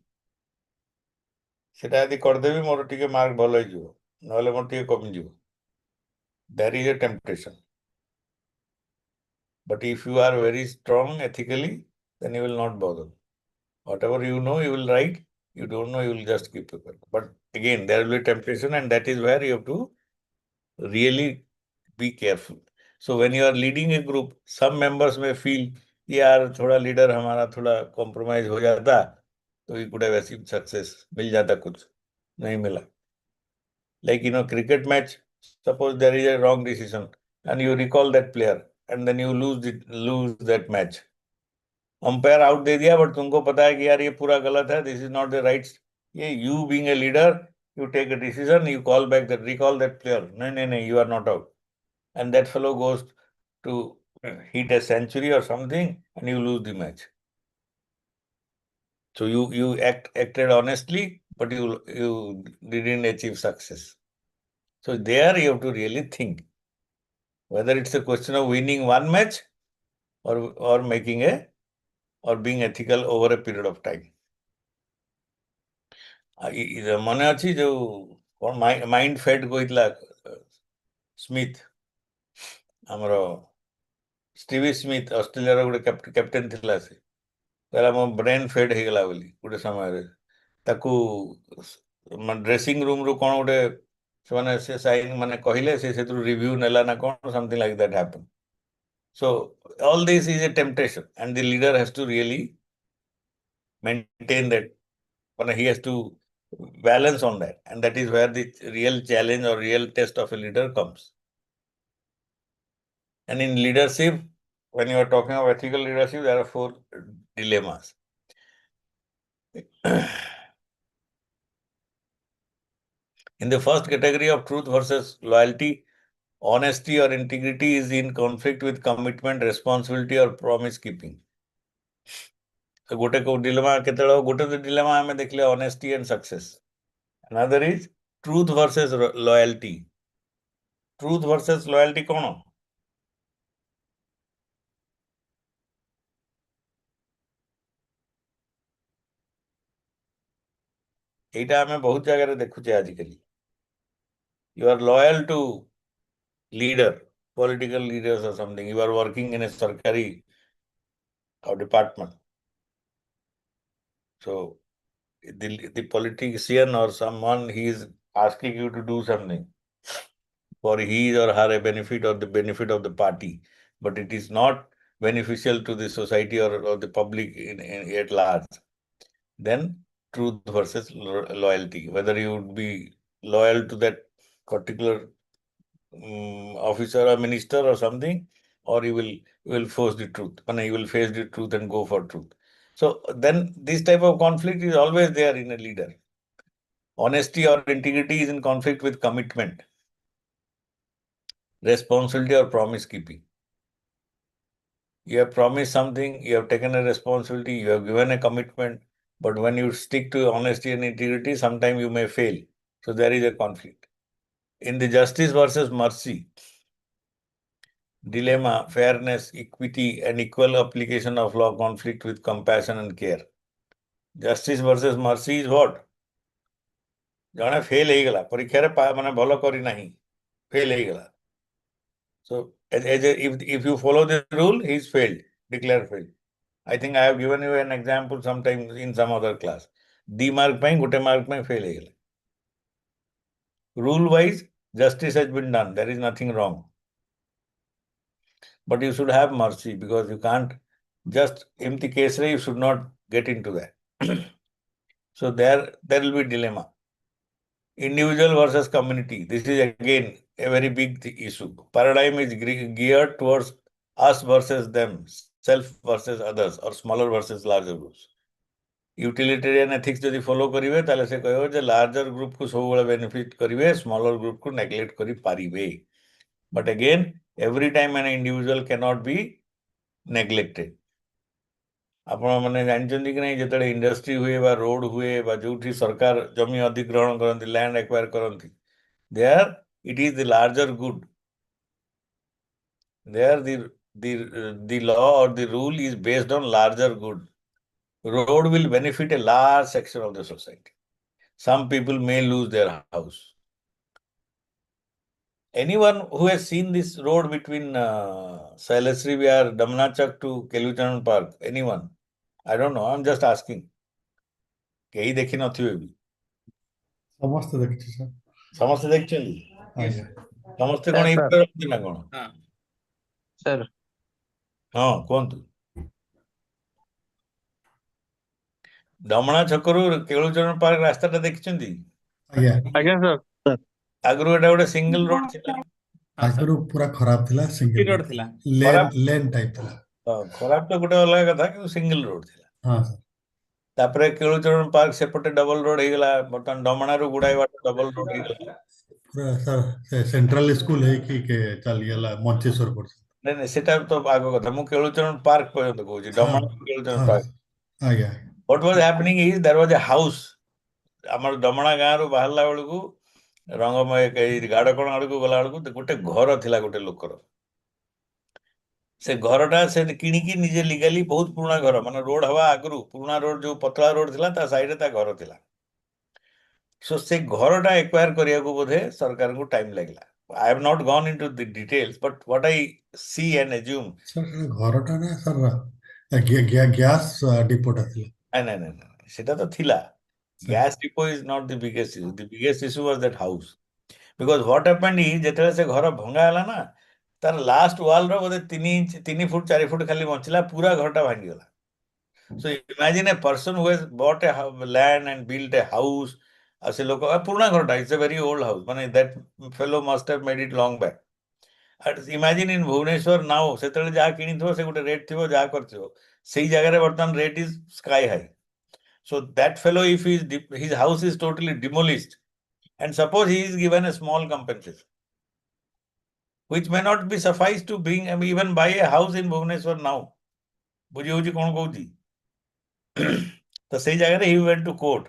सेटा यदि कर देबी मोर टिके मार्क भलो हो जिवो नहले मोर टिके कमी जिवो. There is a temptation. But if you are very strong ethically, then you will not bother. Whatever you know, you will write. You don't know, you will just keep it. But again, there will be temptation, and that is where you have to really be careful. So when you are leading a group, some members may feel, यार थोड़ा leader हमारा थोड़ा compromise हो जाता तो we could have achieved success, मिल जाता कुछ, नहीं मिला. Like cricket match, suppose there is a wrong decision and you recall that player and then you lose that match. Umpire out दे दिया but तुमको पता है कि यार ये पूरा गलत है, this is not the right. ये you being a leader, you take a decision, you recall that player. No, you are not out. And that fellow goes to hit a century or something and you lose the match. So you acted honestly, but you didn't achieve success. So there you have to really think whether it's a question of winning one match or being ethical over a period of time. ମନେ ଅଛି ଯୋଉ କଣ mind ଫେଡ୍ କହିଥିଲା Smith, ଆମର ଷ୍ଟିଭି Smith ଅଷ୍ଟ୍ରେଲିଆର ଗୋଟେ captain ଥିଲା, ସେ କହିଲା ମୋ ବ୍ରେନ୍ ଫେଡ୍ ହେଇଗଲା ବୋଲି ଗୋଟେ ସମୟରେ. ତାକୁ ଡ୍ରେସିଂ ରୁମ୍ରୁ କଣ ଗୋଟେ ସେମାନେ ସେ ସାଇନ୍ ମାନେ କହିଲେ, ସେ ସେଥିରୁ ରିଭ୍ୟୁ ନେଲା ନା କଣ, something like that happened. So all this is a temptation and the leader has to really maintain that. He has to balance on that, and that is where the real challenge or real test of a leader comes. And in leadership, when you are talking of ethical leadership, there are 4 dilemmas. In the first category of truth versus loyalty, honesty or integrity is in conflict with commitment, responsibility or promise keeping. So ଗୋଟେ dilemma କେତେବେଳେ ଗୋଟେ dilemma ଆମେ ଦେଖିଲେ honesty and success. Another is truth versus loyalty. Truth versus loyalty କଣ? এইটা ଆମେ ବହୁତ ଜାଗାରେ ଦେଖୁଛେ ଆଜିକାଲି. You are loyal to leader, political leaders or something. You are working in a sarkari or department. So the politician or someone, he is asking you to do something for his or her benefit or the benefit of the party, but it is not beneficial to the society or the public at large. Then truth versus loyalty, whether you would be loyal to that particular officer or minister or something, or you will force the truth, you will face the truth and go for truth. So then this type of conflict is always there in a leader. Honesty or integrity is in conflict with commitment, responsibility or promise keeping. You have promised something, you have taken a responsibility, you have given a commitment, but when you stick to honesty and integrity, sometimes you may fail. So there is a conflict. In the justice versus mercy dilemma, fairness, equity, and equal application of law conflict with compassion and care. Justice versus mercy is what? ଜଣେ fail ହେଇଗଲା ପରୀକ୍ଷାରେ, ମାନେ ଭଲ କରିନାହିଁ, fail ହେଇଗଲା. So if you follow the rule, he is failed, declared failed. I think I have given you an example sometime in some other class. 2 mark ପାଇଁ ଗୋଟେ mark ପାଇଁ fail ହେଇଗଲା. Rule wise, justice has been done. There is nothing wrong. But you should have mercy, because you can't just empty case, you should not get into that. So there will be dilemma. Individual versus community. This is again a very big issue. Paradigm is geared towards us versus them, self versus others, or smaller versus larger groups. Utilitarian ethics जदि follow करिवे ताले से कहो जे larger group को सब बड़ा benefit करिवे, smaller group को neglect करी पारिवे. But again, every time an individual cannot be neglected. ଆପଣ ମାନେ ଜାଣିଛନ୍ତି କି ନାହିଁ, ଯେତେବେଳେ ଇଣ୍ଡଷ୍ଟ୍ରି ହୁଏ ବା ରୋଡ ହୁଏ ବା ଯୋଉଠି ସରକାର ଜମି ଅଧିଗ୍ରହଣ କରନ୍ତି, ଲ୍ୟାଣ୍ଡ ଏକ୍ୱାର କରନ୍ତି, there it is the larger good. There the law or the rule is based on larger good. Road will benefit a large section of the society. Some people may lose their house. Anyone who has seen this road between Sailesri Vihar, Damnachak to Kelucharan Park, anyone? I don't know. I'm just asking. କେହି ଦେଖି ନଥିବେ ବି ସମସ୍ତେ ଦେଖିଛୁ sir. ସମସ୍ତେ ଦେଖିଛନ୍ତି ଆଜ୍ଞା ସମସ୍ତେ Yes, କଣ ଏଇ sir. ଭିତରେ ରହନ୍ତି ନା କଣ Sir. ହଁ କୁହନ୍ତୁ ଡମଣା ଛକରୁ କେଳୁଚରଣ ପାର୍କ ରାସ୍ତାଟା ଦେଖିଛନ୍ତି ଆଜ୍ଞା Again, sir. ଆଗରୁ ଏଟା ଗୋଟେ ସିଙ୍ଗଲ ରୋଡ ଥିଲା ଆଗରୁ ପୁରା ଖରାପ ଥିଲା ସିଙ୍ଗଲ ରୋଡ ଥିଲା। ଲେନ୍ ଟାଇପ ଥିଲା। ଖରାପ ତ ଗୋଟେ ଅଲଗା କଥା କିନ୍ତୁ ସିଙ୍ଗଲ ରୋଡ ଥିଲା ହଁ ସାର୍ ତାପରେ କେଳୁଚରଣ ପାର୍କ ସେପଟେ ଡବଲ ରୋଡ ହେଇଗଲା ବର୍ତ୍ତମାନ ଡମଣାରୁ ଗୁଡାଏ ବାଟ ଡବଲ ରୋଡ ହେଇଗଲା ପୁରା ସାର୍ ସେ ସେଣ୍ଟ୍ରାଲ ସ୍କୁଲ ହେଇକି ଚାଲିଗଲା ମଞ୍ଚେଶ୍ୱର ପର୍ଯ୍ୟନ୍ତ। ନାଇଁ ନାଇଁ ସେଟା ତ ଆଗ କଥା ମୁଁ କେଳୁଚରଣ ପାର୍କ ପର୍ଯ୍ୟନ୍ତ କହୁଛି ଡମଣା କେଳୁଚରଣ ହଁ ପାର୍କ ଆଜ୍ଞା what was happening is there was a house ଆମର ଡମଣା ଗାଁରୁ ବାହାରିଲା ବେଳକୁ ରଙ୍ଗମୟ ଏଇ ଗାଡକଣ ଆଡକୁ ଗଲା ବେଳକୁ ଗୋଟେ ଘର ଥିଲା ଗୋଟେ ଲୋକର ସେ ଘରଟା ସେ କିଣିକି ନିଜେ ଲିଗାଲି ବହୁତ ପୁରୁଣା ଘର ମାନେ ରୋଡ ହବା ଆଗରୁ ପୁରୁଣା ରୋଡ ଯୋଉ ପତଳା ରୋଡ ଥିଲା ତା ସାଇଡରେ ତା ଘର ଥିଲା ସୋ ସେ ଘରଟା ଏକ୍ୱାୟାର କରିବାକୁ ବୋଧେ ସରକାରଙ୍କୁ ଟାଇମ ଲାଗିଲା I have not gone into the details but what I see and assume sir ସେ ଘରଟା ନା ସାର୍ ଗ୍ୟାସ୍ ଡିପୋଟା ଥିଲା। ନାଇଁ ସେଟା ତ ଥିଲା gas depot is not the biggest issue the biggest issue was that house because what happened is ଯେତେବେଳେ ସେ ଘର ଭଙ୍ଗା ହେଲା ନା ତାର ଲାଷ୍ଟ ୱାଲ ର ବୋଧେ 3 ଫୁଟ 4 ଫୁଟ ଖାଲି ବଞ୍ଚିଲା ପୁରା ଘରଟା ଭାଙ୍ଗିଗଲା so imagine a person who has bought a land and built a house ଆଉ ସେ ଲୋକ ପୁରୁଣା ଘରଟା it's a very old house ମାନେ that fellow must have made it long back and imagine in Bhubaneswar now ସେତେବେଳେ ଯାହା କିଣିଥିବ ସେ ଗୋଟେ ରେଟ୍ ଥିବ ଯାହା କରିଥିବ ସେଇ ଜାଗାରେ ବର୍ତ୍ତମାନ rate is sky high so that fellow if his house is totally demolished and suppose he is given a small compensation which may not be suffice to bring even buy a house in Bhubaneswar now ବୁଝି ହଉଛି କଣ କହୁଛି ତ ସେଇ ଜାଗାରେ he went to court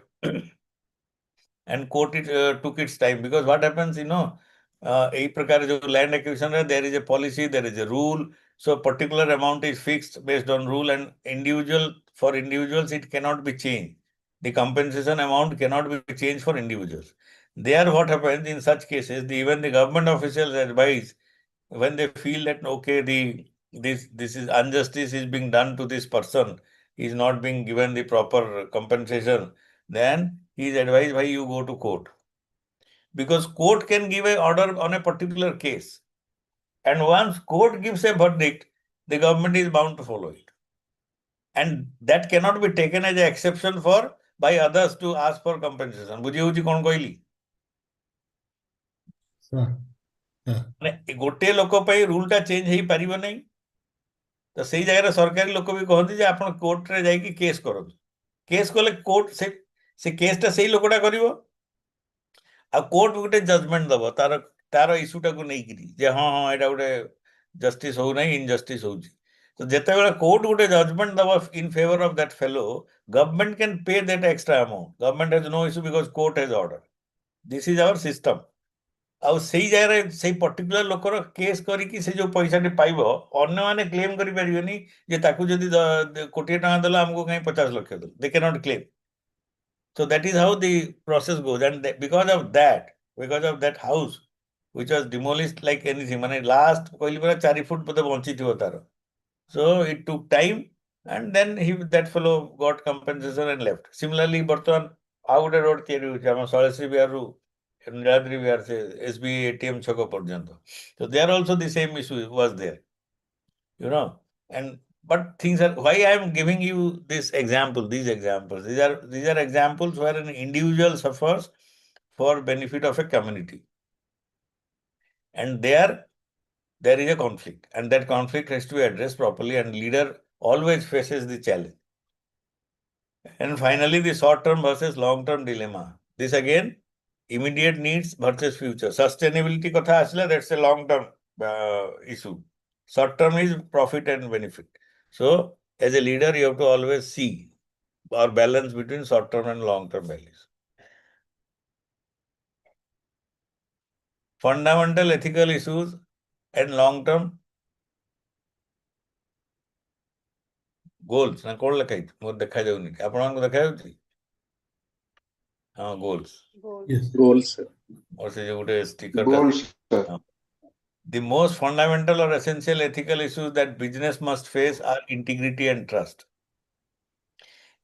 and court it took its time because what happens ଏଇ ପ୍ରକାର ଯୋଉ land acquisition ରେ there is a policy there is a rule so particular amount is fixed based on rule and for individuals it cannot be changed the compensation amount cannot be changed for individuals there what happens in such cases even the government officials advise when they feel that okay this is injustice is being done to this person he is not being given the proper compensation then he is advised why you go to court because court can give an order on a particular case and once court gives a verdict the government is bound to follow it and that cannot be taken as an exception for by others to ask for compensation ବୁଝି ହଉଛି କଣ କହିଲି ମାନେ ଗୋଟିଏ ଲୋକ ପାଇଁ ରୁଲଟା change ହେଇପାରିବ ନାହିଁ ତ ସେଇ ଜାଗାରେ ସରକାରୀ ଲୋକ ବି କହନ୍ତି ଯେ ଆପଣ କୋର୍ଟରେ ଯାଇକି କେସ୍ କରନ୍ତୁ କେସ୍ କଲେ କୋର୍ଟ ସେ କେସ୍ଟା ସେଇ ଲୋକଟା କରିବ ଆଉ କୋର୍ଟ ଗୋଟେ ଜଜମେଣ୍ଟ ଦବ ତାର ଇସ୍ୟୁଟାକୁ ନେଇକିରି ଯେ ହଁ ଏଇଟା ଗୋଟେ ଜଷ୍ଟିସ୍ ହଉନାହିଁ ଇନଜଷ୍ଟିସ୍ ହଉଛି ତ ଯେତେବେଳେ କୋର୍ଟ ଗୋଟେ ଜଜମେଣ୍ଟ ଦବ in favour of that fellow government can pay that extra amount government has no issue because court has order this is our system ଆଉ ସେଇ ଜାଗାରେ ସେଇ ପର୍ଟିକୁଲାର ଲୋକର କେସ୍ କରିକି ସେ ଯୋଉ ପଇସାଟି ପାଇବ ଅନ୍ୟମାନେ କ୍ଲେମ କରିପାରିବେନି ଯେ ତାକୁ ଯଦି କୋଟିଏ ଟଙ୍କା ଦେଲା ଆମକୁ କାହିଁ 50 ଲକ୍ଷ ଦେଲ they cannot claim so that is how the process goes and because of that house which was demolished like anything ମାନେ last କହିଲି ପରା 4 ଫୁଟ ବୋଧେ ବଞ୍ଚିଥିବ ତାର so it took time and then that fellow got compensation and left similarly ବର୍ତ୍ତମାନ ଆଉ ଗୋଟେ road ତିଆରି ହେଉଛି ଆମ ଶୈଳଶ୍ରୀ ବିହାରରୁ Niladri Vihar se SBI ATM chhoko parjanta. So there also the same issue was there, and but things are why I am giving you these examples. These are examples where an individual suffers for benefit of a community, and there is a conflict, and that conflict has to be addressed properly, and leader always faces the challenge. And finally, the short-term versus long-term dilemma. This again. Immediate needs versus future. Sustainability kotha asla, that's a long-term issue. Short-term is profit and benefit. So, as a leader, you have to always see or balance between short-term and long-term values. Fundamental ethical issues and long-term goals. Na kod lakai more dekha jauni. Apananku dekha jauchi? Goals. Yes. Goals. Or se jo gote sticker Goals. The most fundamental or essential ethical issues that business must face are integrity and trust.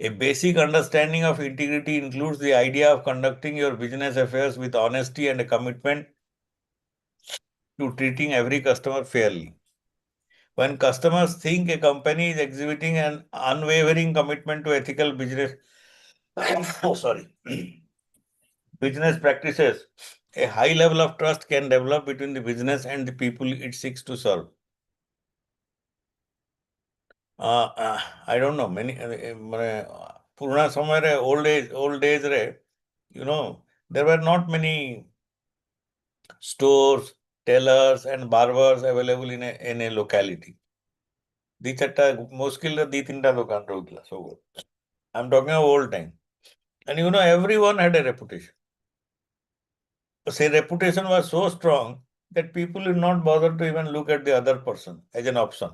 A basic understanding of integrity includes the idea of conducting your business affairs with honesty and a commitment to treating every customer fairly. When customers think a company is exhibiting an unwavering commitment to ethical business, business practices, a high level of trust can develop between the business and the people it seeks to serve. I don't know, many पुराना समय रे old days रे, you know, there were not many stores, tailors and barbers available in a locality. ଦି ଚାରିଟା ମୁସ୍କିଲରେ ଦି ତିନିଟା ଦୋକାନ ରହୁଥିଲା ସବୁ. I'm talking of old time. And you know, everyone had a reputation. So reputation was so strong that people did not bother to even look at the other person as an option.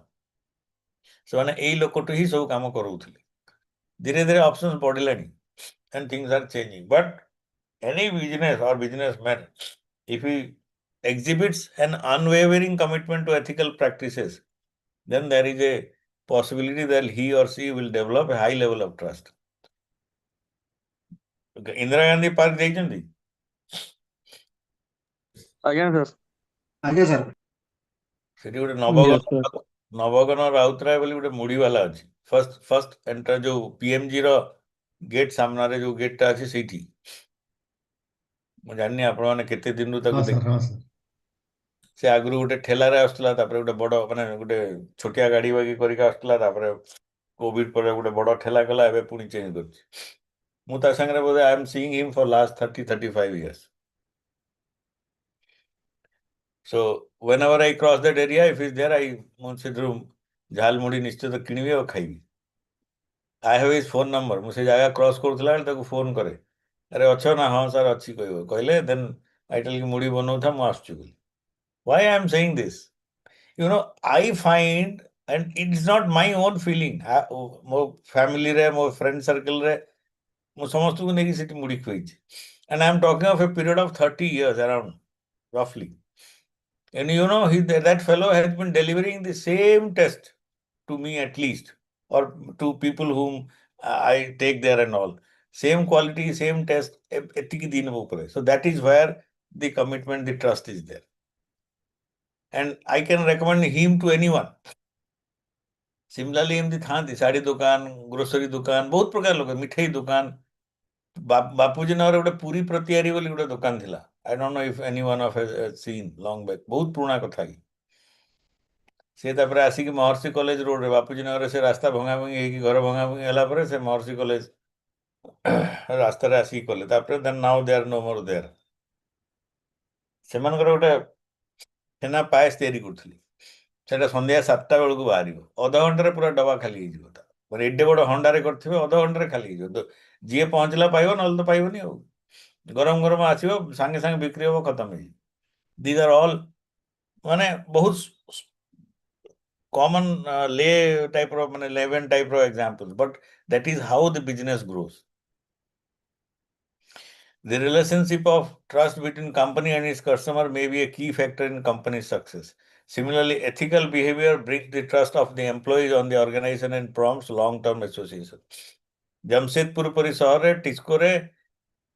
ସେମାନେ ଏଇ ଲୋକଠୁ ହିଁ ସବୁ କାମ କରାଉଥିଲେ. ଧୀରେ ଧୀରେ options ବଢିଲାଣି and things are changing. But any business or businessman, if he exhibits an unwavering commitment to ethical practices, then there is a possibility that he or she will develop a high level of trust. Okay. Indira Gandhi Park ଯାଇଛନ୍ତି? Again, sir. ଆଜ୍ଞା sir ସେଠି ଗୋଟେ Yes, sir. Nabaghan Routray ବୋଲି ଗୋଟେ ମୁଢିବାଲା ଅଛି. First enter ଯୋଉ PMG ର gate ସାମ୍ନାରେ ଯୋଉ ଗେଟ୍ ଟା ଅଛି ସେଇଠି. ମୁଁ ଜାଣିନି ଆପଣମାନେ କେତେ ଦିନରୁ ତାକୁ ହଁ ଦେଖି ସାର୍ ହଁ ସାର୍ ସେ ଆଗରୁ ଗୋଟେ ଠେଲାରେ ଆସୁଥିଲା, ତାପରେ ଗୋଟେ ବଡ ମାନେ ଗୋଟେ ଛୋଟିଆ ଗାଡି ବାଗି କରିକି ଆସୁଥିଲା, ତାପରେ କୋଭିଡ ପରେ ଗୋଟେ ବଡ ଠେଲା କଲା, ଏବେ ପୁଣି ଚେଞ୍ଜ କରୁଛି. ମୁଁ ତା ସାଙ୍ଗରେ ବୋଧେ I am seeing him for last 35 years. So whenever I cross that area, if he's there, ମୁଁ ସେଥିରୁ ଝାଲ ମୁଢି ନିଶ୍ଚିତ କିଣିବି ଆଉ ଖାଇବି. I have his phone number. ମୁଁ ସେ ଜାଗା କ୍ରସ୍ କରୁଥିଲା ବେଳେ ତାକୁ ଫୋନ କରେ, ଆରେ ଅଛ ନା? ହଁ ସାର୍ ଅଛି କହିବ, କହିଲେ ଦେନ୍ I tell କି ମୁଢି ବନଉଥା, ମୁଁ ଆସୁଛି ବୋଲି. Why I am saying this? You know, I find, and it's not my own feeling, ମୋ ଫ୍ୟାମିଲିରେ ମୋ ଫ୍ରେଣ୍ଡ ସର୍କଲରେ ମୁଁ ସମସ୍ତଙ୍କୁ ନେଇକି ସେଠି ମୁଢି ଖୁଆଇଛି. And I am talking of a period of 30 years around, roughly. And you know, that fellow has been delivering the same test to me at least, or to people whom I take there and all. Same quality, same test, ଏତିକି ଦିନ ଉପରେ. So that is where the commitment, the trust is there. And I can recommend him to anyone. Similarly, ଏମିତି ଥାନ୍ତି ଶାଢୀ ଦୋକାନ, grocery ଦୋକାନ, ବହୁତ ପ୍ରକାର ଲୋକ, ମିଠେଇ ଦୋକାନ. ବାପୁଜୀ ନଗରରେ ଗୋଟେ ପୁରୀ ପ୍ରତିଆରୀ ବୋଲି ଗୋଟେ ଦୋକାନ ଥିଲା. I don't know if anyone of us has seen long back. ବହୁତ ପୁରୁଣା କଥା କି. ସେ ତାପରେ ଆସିକି ମହର୍ଷି କଲେଜ ରୋଡରେ, ବାପୁଜୀ ନଗରରେ ସେ ରାସ୍ତା ଭଙ୍ଗାଭଙ୍ଗି ହେଇକି ଘର ଭଙ୍ଗାଭଙ୍ଗି ହେଲା ପରେ ସେ ମହର୍ଷି କଲେଜ ରାସ୍ତାରେ ଆସିକି କଲେ. ତାପରେ then now they are no more there. ସେମାନଙ୍କର ଗୋଟେ ଛେନା ପାୟସ ତିଆରି କରୁଥିଲି. ସେଟା ସନ୍ଧ୍ୟା 7ଟା ବେଳକୁ ବାହାରିବ, ଅଧଘଣ୍ଟାରେ ପୁରା ଡବା ଖାଲି ହେଇଯିବ. ମାନେ ଏଡେ ବଡ ହଣ୍ଡାରେ କରିଥିବେ, ଅଧଘଣ୍ଟାରେ ଖାଲି ହେଇଯିବ. ଯିଏ ପହଞ୍ଚିଲା ପାଇବ, ନହେଲେ ତ ପାଇବନି ଆଉ. ଗରମ ଗରମ ଆସିବ, ସାଙ୍ଗେ ସାଙ୍ଗେ ବିକ୍ରି ହବ, ଖତମ ହେଇଯିବ. These are all ମାନେ ବହୁତ common lay type of layman type of examples, but that is how the business grows. The relationship of trust between company and its customer may be a key factor in company's success. Similarly, ethical behavior brings the trust of the employees on the organization and prompts long-term association. Jamshedpur pari sahare, Tiscore,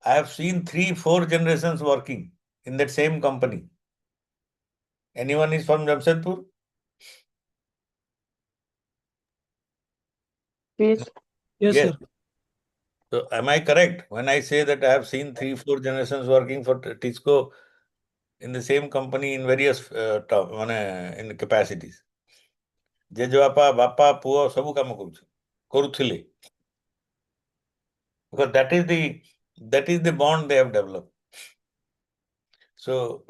I have seen 3-4 generations working in that same company. Anyone is from Jamshedpur? Yes. Yes, Yes. sir. So am I correct when I say that I have seen 3-4 generations working for Tisco in the same company in various in capacities? Jejabapa, Bapa, Puo, Sabu Kama Kuruthile. Because that is the bond they have developed. So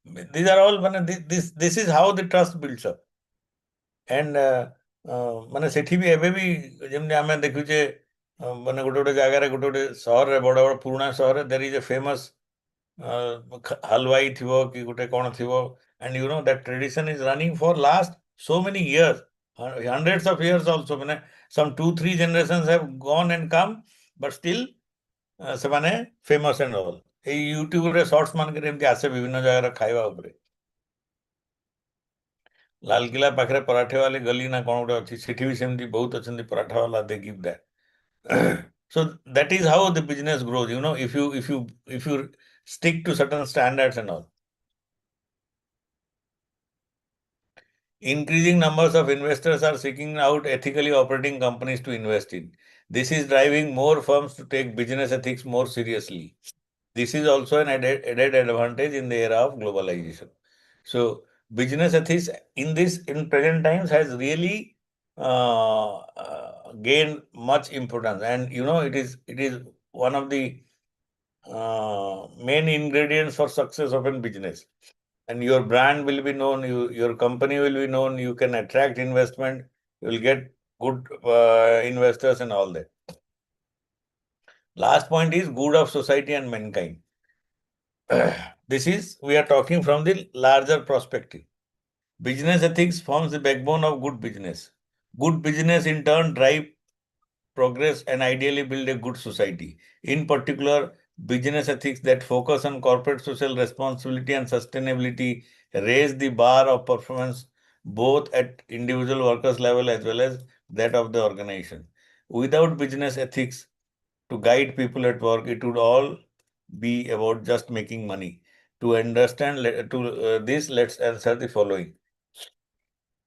these are all this is how the trust builds up. And ମାନେ ସେଠି ବି ଏବେ ବି ଯେମିତି ଆମେ ଦେଖୁଛେ ମାନେ ଗୋଟେ ଗୋଟେ ଜାଗାରେ ଗୋଟେ ଗୋଟେ ସହରରେ ବଡ ବଡ ପୁରୁଣା ସହରରେ there is a famous ହାଲୱାଇ ଥିବ କି ଗୋଟେ କ'ଣ ଥିବ, and you know that tradition is running for last so many years, hundreds of years also. ମାନେ some 2-3 generations have gone and come, but still ସେମାନେ famous and all. ଏଇ ୟୁଟ୍ୟୁବରେ shorts ମାନଙ୍କରେ ଏମିତି ଆସେ ବିଭିନ୍ନ ଜାଗାର ଖାଇବା ଉପରେ. ଲାଲକିଲ୍ଲା ପାଖରେ ପରାଠା ବାଲି ଗଲି ନା କ'ଣ ଗୋଟେ ଅଛି, ସେଠି ବି ସେମିତି ବହୁତ ଅଛନ୍ତି ପରାଠା ବାଲା, they give that. So that is how the business grows. You know, if you stick to certain standards and all. Increasing numbers of investors are seeking out ethically operating companies to invest in. This is driving more firms to take business ethics more seriously. This is also an added advantage in the era of globalization. So business ethics in present times has really gained much importance, and you know it is one of the main ingredients for success of a business. And your brand will be known, your company will be known, you can attract investment, you will get good investors and all that. Last point is good of society and mankind. We are talking from the larger perspective. Business ethics forms the backbone of good business. Good business in turn drive progress and ideally build a good society. In particular, business ethics that focus on corporate social responsibility and sustainability raise the bar of performance both at individual workers level as well as that of the organization. Without business ethics to guide people at work, it would all be about just making money. To understand this, let's answer the following.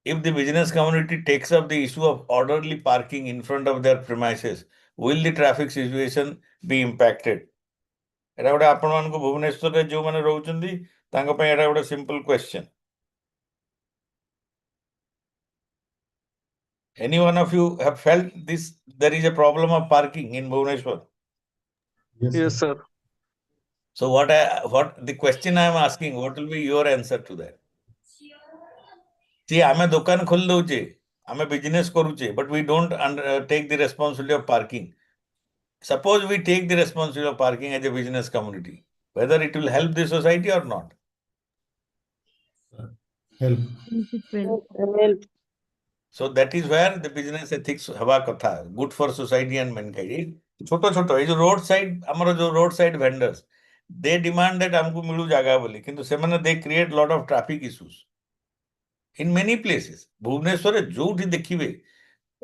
If the business community takes up the issue of orderly parking in front of their premises, will the traffic situation be impacted? ଏଟା ଗୋଟେ ଆପଣମାନଙ୍କୁ ଭୁବନେଶ୍ୱରରେ ଯେଉଁମାନେ ରହୁଛନ୍ତି ତାଙ୍କ ପାଇଁ ଏଟା ଗୋଟେ simple question. Any one of you have felt this? There is a problem of parking in Bhubaneswar. Yes, sir. So what the question I am asking, what will be your answer to that? See, आमे दुकान खोल दउचे, आमे business करूचे, but we don't take the responsibility of parking. Suppose we take the responsibility of parking as a business community, whether it will help the society or not. Help. So that is where the business ethics hava katha, good for society and mankind. Choto choto, is roadside, amara jo roadside vendors, they demand that amku milu jaga boli, kintu semana they create lot of traffic issues. In many places, Bhubaneswar जोठी देखिबे,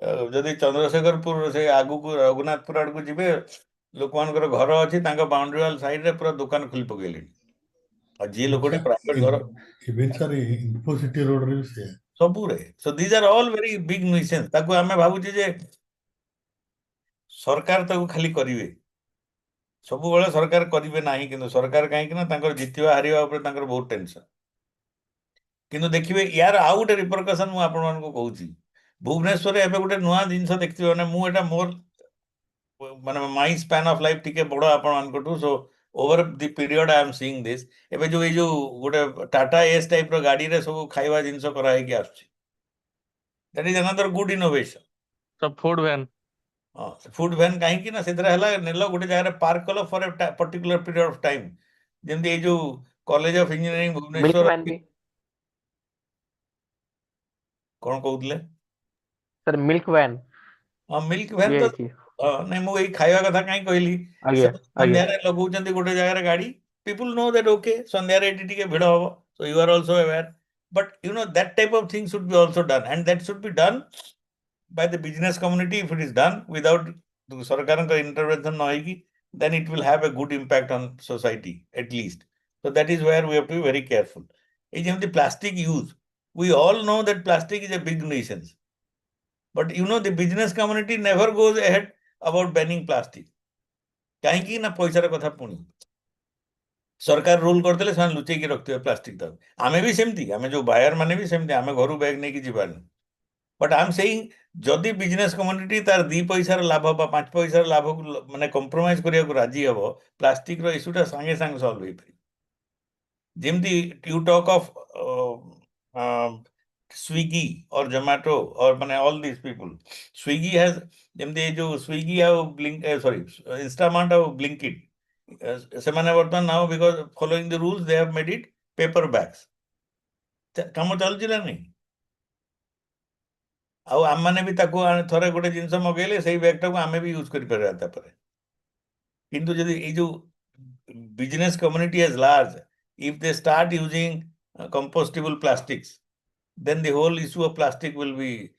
जदि चंद्रशेखरपुर से आगु को रघुनाथपुर आड़ को जिबे, लोक मानकर घर अछि तांका बाउंड्री वाल साइड रे पूरा दुकान खुली पकेलेनी. आ जे लोकटे प्राइवेट घर Even sir, Infocity Road रे भी से है. सबुरे. So these are all very big nuisance. ताकू आमे भाबुची जे सरकार ताकू खाली करिवे. सबुबेले सरकार करिवे नाही, किंतु सरकार काहे कि ना तांकर जितिवा हारिवा ऊपर तांकर बहुत टेंशन. किंतु देखिबे यार आउ गोटे रिपरकशन मु आपण मानको कहूची. भुवनेश्वर एबे गोटे नुआ जिंस देखथिबे माने मु एटा मोर माने माय स्पैन ऑफ लाइफ टिके बडो आपण मानकोटू. So over the period I am seeing this. एबे जो ए जो गोटे टाटा एस टाइप रो गाड़ी रे सब खाइबा जिंस करा है कि आछी. That is another good innovation. सब फूड वैन फूड वैन काहे कि ना सेतरा हला नेलो गोटे जगह रे पार्क कलो for a particular period of time. जेमति ए जो कॉलेज ऑफ इंजीनियरिंग भुवनेश्वर कौन कहउतले sir milk van milk van तो नहीं मु एई खाइबा कथा काई कहली. संध्या रे लगौचंदी गोटे जगह रे गाड़ी. People know that okay, संध्या रे एटी टिके भिड़ हबो. So you are also aware. But you know that type of thing should be also done, and that should be done by the business community. If it is done without the sarkaranka intervention noiki, then it will have a good impact on society at least. So that is where we have to be very careful. Even the plastic use, we all know that plastic is a big nuisance. But you know the business community never goes ahead about banning plastic. काहे कि ना पैसा रे कथा पुणी सरकार rule करदेले सान लुचै कि रखते प्लास्टिक तक. आमे भी सेमती, आमे जो बायर माने भी सेमती, आमे घरु बैग नै कि जिबानी. बट आई एम सेइंग जदि बिजनेस कम्युनिटी तार 2 पैसा रे लाभ बा 5 पैसा रे लाभ माने कंप्रोमाइज करिया को राजी हबो, प्लास्टिक रो इश्यूटा संगे संग सॉल्व होई परि. जेमती you talk of Swiggy or Zomato or mane all these people. Swiggy has जेमती जो Swiggy ଆଉ Blink sorry Instamart ଆଉ Blinkit. ସେମାନେ ବର୍ତ୍ତମାନ now because following the rules they have made it paper bags. କାମ ଚାଲୁଛି ନା ନାହିଁ? ଆଉ ଆମମାନେ ବି ତାକୁ ଥରେ ଗୋଟେ ଜିନିଷ ମଗେଇଲେ ସେଇ ବ୍ୟାଗଟାକୁ ଆମେ ବି ୟୁଜ୍ କରିପାରିବା ତାପରେ. କିନ୍ତୁ ଯଦି ଏଇ ଯୋଉ business community as large, if they start using compostable plastics, then the whole issue of plastic will be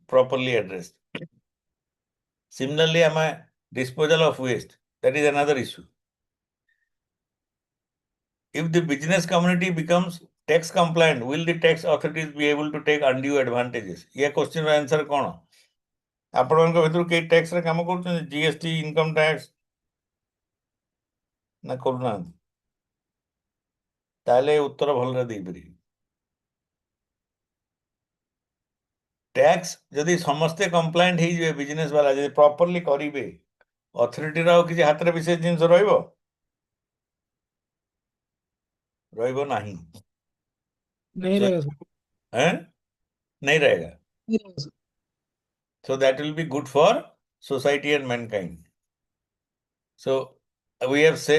properly addressed. Similarly, disposal of waste, that is another issue. If the business community becomes tax compliant, will the tax authorities be able to take undue advantages? ये question ର answer कौन? ଆପଣଙ୍କ ଭିତରୁ କେହି tax ରେ କାମ କରୁଛନ୍ତି? GST, income tax ନା କରୁନାହାନ୍ତି? ତାହେଲେ ଉତ୍ତର ଭଲରେ ଦେଇପାରିବି। टैक्स जदि समस्ते कंप्लायंट ହେଇଯିବେ बिजनेस वाला जदि प्रॉपर्ली करिवे अथॉरिटी रो किछि हाथ रे विशेष जिंस रहइबो नहीं नहीं So, रहेगा सर, हैं नहीं रहेगा नहीं रहेगा sir. so that will be good for society and mankind. So we have say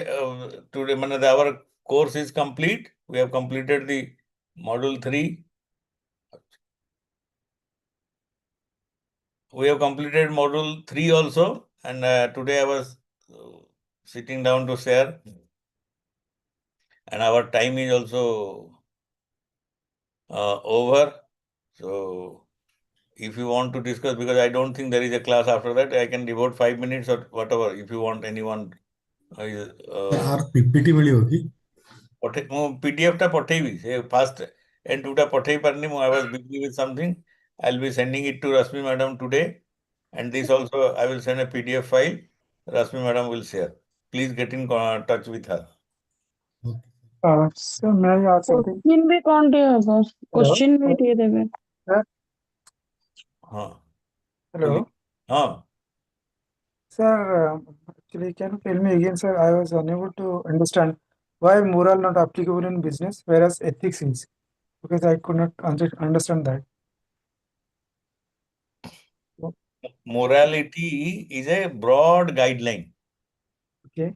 today our course is complete. We have completed the module 3. We have completed module 3 also, and today I was sitting down to share, and our time is also over. So if you want to discuss, because I don't think there is a class after that, I can devote 5 minutes or whatever if you want anyone. आर PPT मिलियो कि ମୁଁ PDF ଟା ପଠେଇବି ସେ first and two ଟା ପଠେଇ ପାରିନି ମୁଁ I was busy with something. I'll be sending it to Rashmi madam today, and this also I will send a PDF file. Rashmi madam will share. Please get in touch with her. Sir, may I ask something? Question भी कौन दे होगा question भी दे देवे हाँ Hello. हाँ Sir, actually, can you tell me again, sir? I was unable to understand why moral not applicable in business, whereas ethics is, because I could not understand that. morality is a broad guideline. Okay.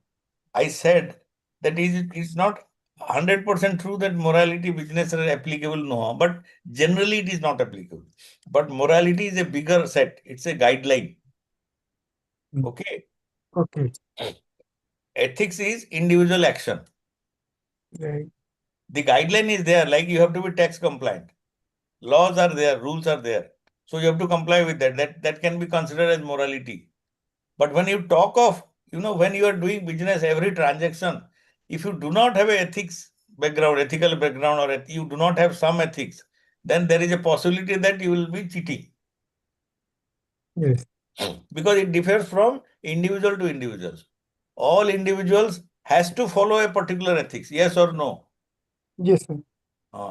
I said that it's not 100% true that morality business is applicable, no, but generally it is not applicable. But morality is a bigger set. It's a guideline. Okay. Okay. Ethics is individual action. Right. The guideline is there, like you have to be tax compliant. Laws are there, rules are there. So you have to comply with that. That can be considered as morality. But when you talk of, when you are doing business, every transaction, if you do not have an ethics background, ethical background, or you do not have some ethics, then there is a possibility that you will be cheating. Yes. Because it differs from individual to individuals. All individuals has to follow a particular ethics, yes or no? Yes, sir.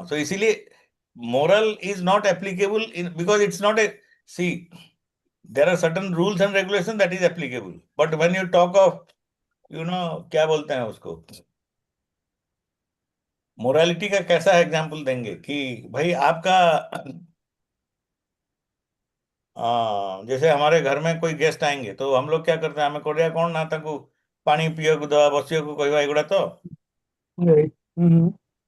So easily moral is not applicable because it's not a, see, there are certain rules and regulations that is applicable. But when you talk of, क्या बोलते हैं उसको, morality का कैसा example देंगे कि भाई आपका जैसे हमारे घर में कोई गेस्ट आएंगे तो हम लोग क्या करते हैं, हमें कोरिया कौन ना ताको पानी पियो को दवा बसियो को कहवा एगुड़ा तो Right.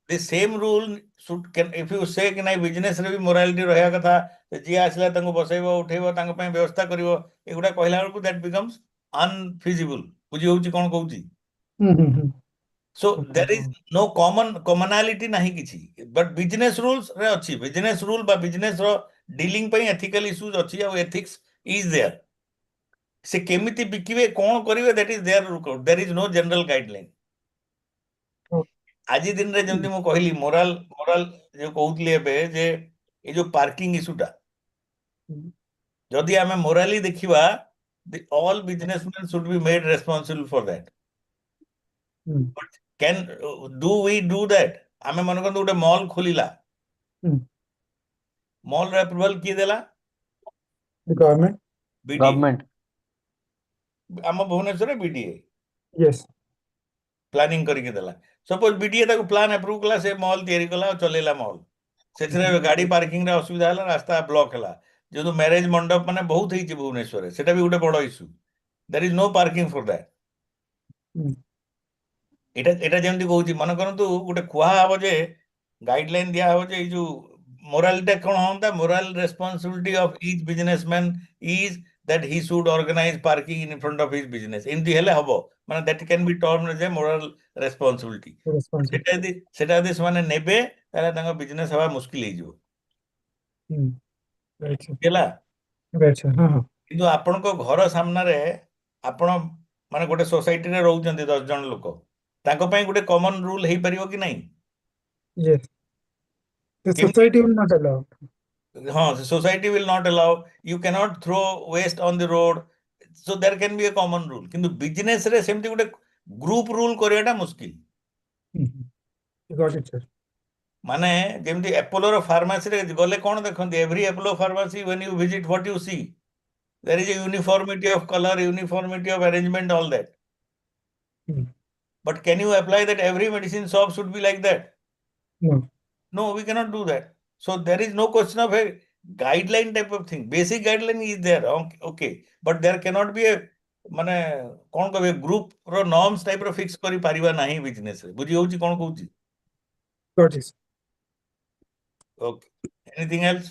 the same rule should can if you say कि नहीं बिजनेस रे भी मोरालिटी रहया कथा जी आसला ताको बसैबो उठैबो ताको पे व्यवस्था करिवो एगुड़ा कहला बेलकु दैट बिकम्स अनफिजिबल बुझी होउची कोन कहउची. So there is no commonality nahi kichi, but business rules re achi, business rule ba business ro dealing ପାଇଁ ethical issues achi ଆଉ ethics is there. Se kemiti bikibe kon karibe that is their lookout. There is no general guideline. ଆଜି ଦିନରେ ଯେମିତି ମୁଁ କହିଲି moral ଯୋଉ କହୁଥିଲି ଏବେ ଯେ ଏ ଯୋଉ ପାର୍କିଂ ଇସ୍ୟୁଟା ଯଦି ଆମେ ମୋରାଲି ଦେଖିବା all businessmen should be made responsible for that. But do we do that? ଆମେ ମନେ କରନ୍ତୁ ଗୋଟେ ମଲ୍ ଖୋଲିଲା, ମଲ୍ ର ଆପ୍ରୁଭାଲ କିଏ ଦେଲା? The government. Government. ଆମ ଭୁବନେଶ୍ୱରରେ BDA Yes. ପ୍ଲାନିଂ କରିକି ଦେଲା. ସପୋଜ BDA ତାକୁ ପ୍ଲାନ୍ ଆପ୍ରୁଭ କଲା, ସେ ମଲ୍ ତିଆରି କଲା ଆଉ ଚଲେଇଲା ମଲ୍, ସେଥିରେ ଗାଡି ପାର୍କିଂ ରେ ଅସୁବିଧା ହେଲା, ରାସ୍ତା ବ୍ଲକ ହେଲା, ଯେହେତୁ ମ୍ୟାରେଜ ମଣ୍ଡପ ମାନେ ବହୁତ ହେଇଛି ଭୁବନେଶ୍ୱରରେ, ସେଟା ବି ଗୋଟେ ବଡ issue. There is no parking for that. এটা ଯେମିତି କହୁଛି ମନେ କରନ୍ତୁ ଗୋଟେ କୁହା ହବ ଯେ ଗାଇଡଲାଇନ ଦିଆ ହବ ଯେ ଏଇ ଯୋଉ ମୋରାଲିଟା କଣ ହନ୍ତା, moral responsibility of each businessman is that he should organize parking in front of his business. ଏମିତି ହେଲେ ହବ, ମାନେ that can be termed as a moral responsibility. ସେଟା ଯଦି ସେମାନେ ନେବେ ତାହେଲେ ତାଙ୍କ ବିଜନେସ ହେବା ମୁସ୍କିଲ ହେଇଯିବ. Right, sir. ହେଲା Right, sir. କିନ୍ତୁ ଆପଣଙ୍କ ଘର ସାମ୍ନାରେ ଆପଣ ମାନେ ଗୋଟେ ସୋସାଇଟିରେ ରହୁଛନ୍ତି 10 ଜଣ ଲୋକ, ତାଙ୍କ ପାଇଁ ଗୋଟେ କମନ ରୁଲ ହେଇପାରିବ କି ନାହିଁ? Yes. The କେମିତି? society will not allow. ହଁ, society will not allow. You cannot throw waste on the road. So there can be a common rule. କିନ୍ତୁ ବିଜନେସ ରେ ସେମିତି ଗୋଟେ ଗ୍ରୁପ ରୁଲ କରିବାଟା ମୁସ୍କିଲ। You got it, sir. ମାନେ ଯେମିତି ଆପୋଲୋର ଫାର୍ମାସିରେ ଗଲେ କଣ ଦେଖନ୍ତି, every Apollo pharmacy when you visit what you see, there is a uniformity of color, uniformity of arrangement, all that. Hmm. But can you apply that every medicine shop should be like that? No. No, we cannot do that. So there is no question of a guideline type of thing. Basic guideline is there, okay, but there cannot be a ମାନେ କଣ କହିବେ group ର norms type ର fix କରି ପାରିବା ନାହିଁ business ରେ। ବୁଝି ହଉଛି କଣ କହୁଛି? Got it. Okay, anything else?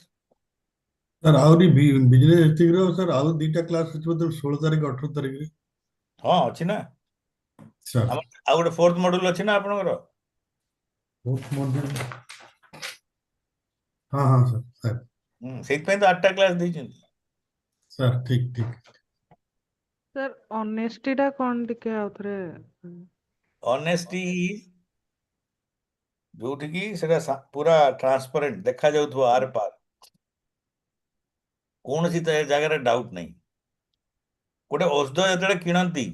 Sir ଆହୁରି ବିଜନେସ୍ ଏଥିରେ ସାର୍ ଆଉ 2ଟା କ୍ଲାସ୍ ଅଛି ବୋଧେ 16 ତାରିଖ 18 ତାରିଖରେ। ହଁ ଅଛି ନା, ସାର୍ ଆଉ ଗୋଟେ 4th ମଡ୍ୟୁଲ ଅଛି ନା ଆପଣଙ୍କର? ବହୁତ ମଡ୍ୟୁଲ ହଁ ସାର୍ ସେଇଥିପାଇଁ ତ 8ଟା କ୍ଲାସ ଦେଇଛନ୍ତି। ସାର୍ ଠିକ। ସାର୍ ଅନେଷ୍ଟି ଟା କଣ ଟିକେ ଆଉଥରେ ଅନେଷ୍ଟି ଯୋଉଠିକି ସେଟା ପୁରା ଟ୍ରାନ୍ସପରେଣ୍ଟ ଦେଖାଯାଉଥିବ ଆର ପାର, କୌଣସି ଜାଗାରେ ଡାଉଟ ନାହିଁ। ଗୋଟେ ଔଷଧ ଯେତେବେଳେ କିଣନ୍ତି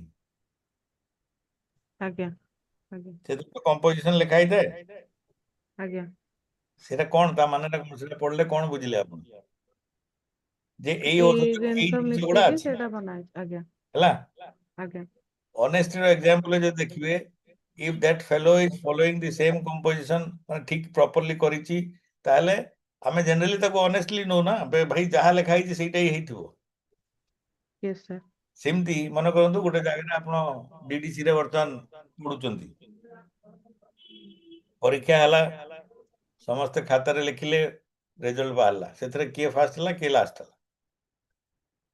ଆଜ୍ଞା ସେଥିରେ କମ୍ପୋଜିସନ ଲେଖା ହେଇଥାଏ, ଆଜ୍ଞା ସେଟା କଣ ତା ମାନେଟା କଣ, ସେଟା ପଢିଲେ କଣ ବୁଝିଲେ ଆପଣ? ଯେ ଏଇ ଏଇ ଔଷଧରେ ଏଇ ଜିନିଷ ଜିନିଷ ଗୁଡା ମିଶିକି ଅଛି, ସେଇଟା ବନାହେଇଛି। ଆଜ୍ଞା ହେଲା। ଆଜ୍ଞା ଅନେଷ୍ଟିର ଏକ୍ସାମ୍ପଲ ଯଦି ଦେଖିବେ, if that fellow is following the same composition, ମାନେ ଠିକ ପ୍ରପରଲି କରିଛି, ତାହେଲେ ଆମେ ଜେନେରାଲି ତାକୁ ଅନେଷ୍ଟଲି ନଉ ନା, ଭାଇ ଯାହା ଲେଖା ହେଇଛି ସେଇଟା ହିଁ ହେଇଥିବ। Yes sir. ସେମିତି ମନେ କରନ୍ତୁ ଗୋଟେ ଜାଗାରେ ଆପଣ DDC ରେ ବର୍ତ୍ତମାନ ପଢୁଛନ୍ତି, ପରୀକ୍ଷା ହେଲା, ସମସ୍ତେ ଖାତାରେ ଲେଖିଲେ, ରେଜଲ୍ଟ ବାହାରିଲା, ସେଥିରେ କିଏ ଫାଷ୍ଟ ହେଲା କିଏ ଲାଷ୍ଟ ହେଲା।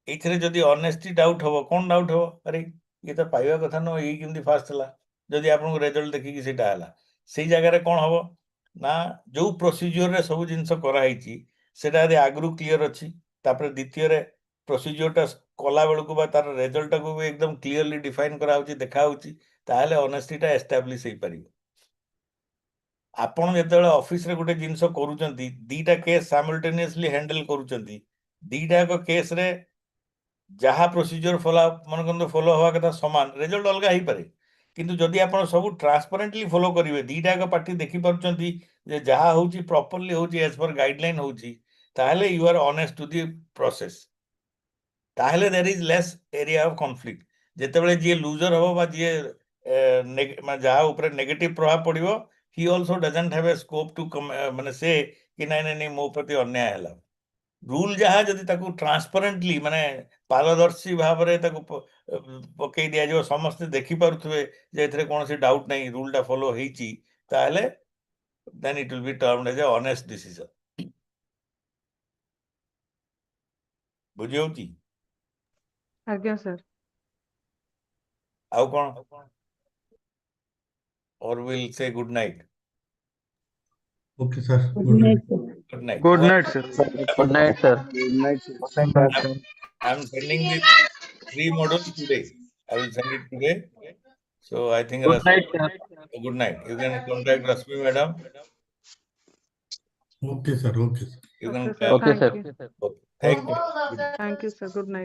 ଏଇଥିରେ ଯଦି ଅନେଷ୍ଟି ଡାଉଟ ହବ, କଣ ଡାଉଟ ହବ, ଆରେ ଇଏ ତ ପାଇବା କଥା ନୁହଁ, ଏଇ କେମିତି ଫାଷ୍ଟ ହେଲା, ଯଦି ଆପଣଙ୍କୁ ରେଜଲ୍ଟ ଦେଖିକି ସେଇଟା ହେଲା, ସେଇ ଜାଗାରେ କଣ ହବ ନା, ଯୋଉ ପ୍ରୋସିଜିଓରରେ ସବୁ ଜିନିଷ କରାହେଇଛି ସେଟା ଯଦି ଆଗରୁ କ୍ଲିୟର ଅଛି, ତାପରେ ଦ୍ୱିତୀୟରେ ପ୍ରୋସିଜିଓରଟା କଲା ବେଳକୁ ବା ତାର ରେଜଲ୍ଟଟାକୁ ବି ଏକଦମ କ୍ଲିୟରଲି ଡିଫାଇନ କରାହଉଛି, ଦେଖାହଉଛି, ତାହେଲେ ଅନେଷ୍ଟିଟା ଏଷ୍ଟାବ୍ଲିଶ ହେଇପାରିବ। ଆପଣ ଯେତେବେଳେ ଅଫିସରେ ଗୋଟେ ଜିନିଷ କରୁଛନ୍ତି, 2ଟା କେସ୍ ସାଇମଲ୍ଟେନିୟସଲି ହ୍ୟାଣ୍ଡେଲ କରୁଛନ୍ତି, 2ଟାକ କେସରେ ଯାହା ପ୍ରୋସିଜିଓର ମନେ କରନ୍ତୁ ଫଲୋ ହବା କଥା ସମାନ, ରେଜଲ୍ଟ ଅଲଗା ହେଇପାରେ। କିନ୍ତୁ ଯଦି ଆପଣ ସବୁ ଟ୍ରାନ୍ସପାରେଣ୍ଟଲି ଫଲୋ କରିବେ, 2ଟାକ ପାର୍ଟି ଦେଖିପାରୁଛନ୍ତି ଯେ ଯାହା ହଉଛି ପ୍ରପରଲି ହଉଛି, ଏଜ୍ ପର ଗାଇଡଲାଇନ ହଉଛି, ତାହେଲେ you are honest to the process, ତାହେଲେ there is less area of conflict. ଯେତେବେଳେ ଯିଏ ଲୁଜର ହବ ବା ଯିଏ ଯାହା ଉପରେ ନେଗେଟିଭ ପ୍ରଭାବ ପଡିବ, he also doesn't have a scope to ମାନେ ସେ କି ନାଇଁ ମୋ ପ୍ରତି ଅନ୍ୟାୟ ହେଲା। ରୁଲ ଯାହା ଯଦି ତାକୁ ଟ୍ରାନ୍ସପରେଣ୍ଟଲି ମାନେ ପାରଦର୍ଶୀ ଭାବରେ ତାକୁ ପକେଇ ଦିଆଯିବ, ସମସ୍ତେ ଦେଖିପାରୁଥିବେ ଯେ ଏଥିରେ କୌଣସି ଡାଉଟ ନାହିଁ, ରୁଲଟା ଫଲୋ ହେଇଛି, ତାହେଲେ then it will be termed as a honest decision. ବୁଝି ହଉଛି? ଆଜ୍ଞା ସାର୍। ଆଉ କଣ? or we'll say good night. Okay, sir. Good Good night, night. sir. Good night. Good Now night, sir. Good night, sir. I'm sending the 3 modules today. I will send it today. So I think Good night, sir. good night. You can contact Rasmi madam. Okay, sir. Okay, sir. You can Okay, sir. Okay, Thank sir. you. okay. Thank you. Thank you, sir. Good night.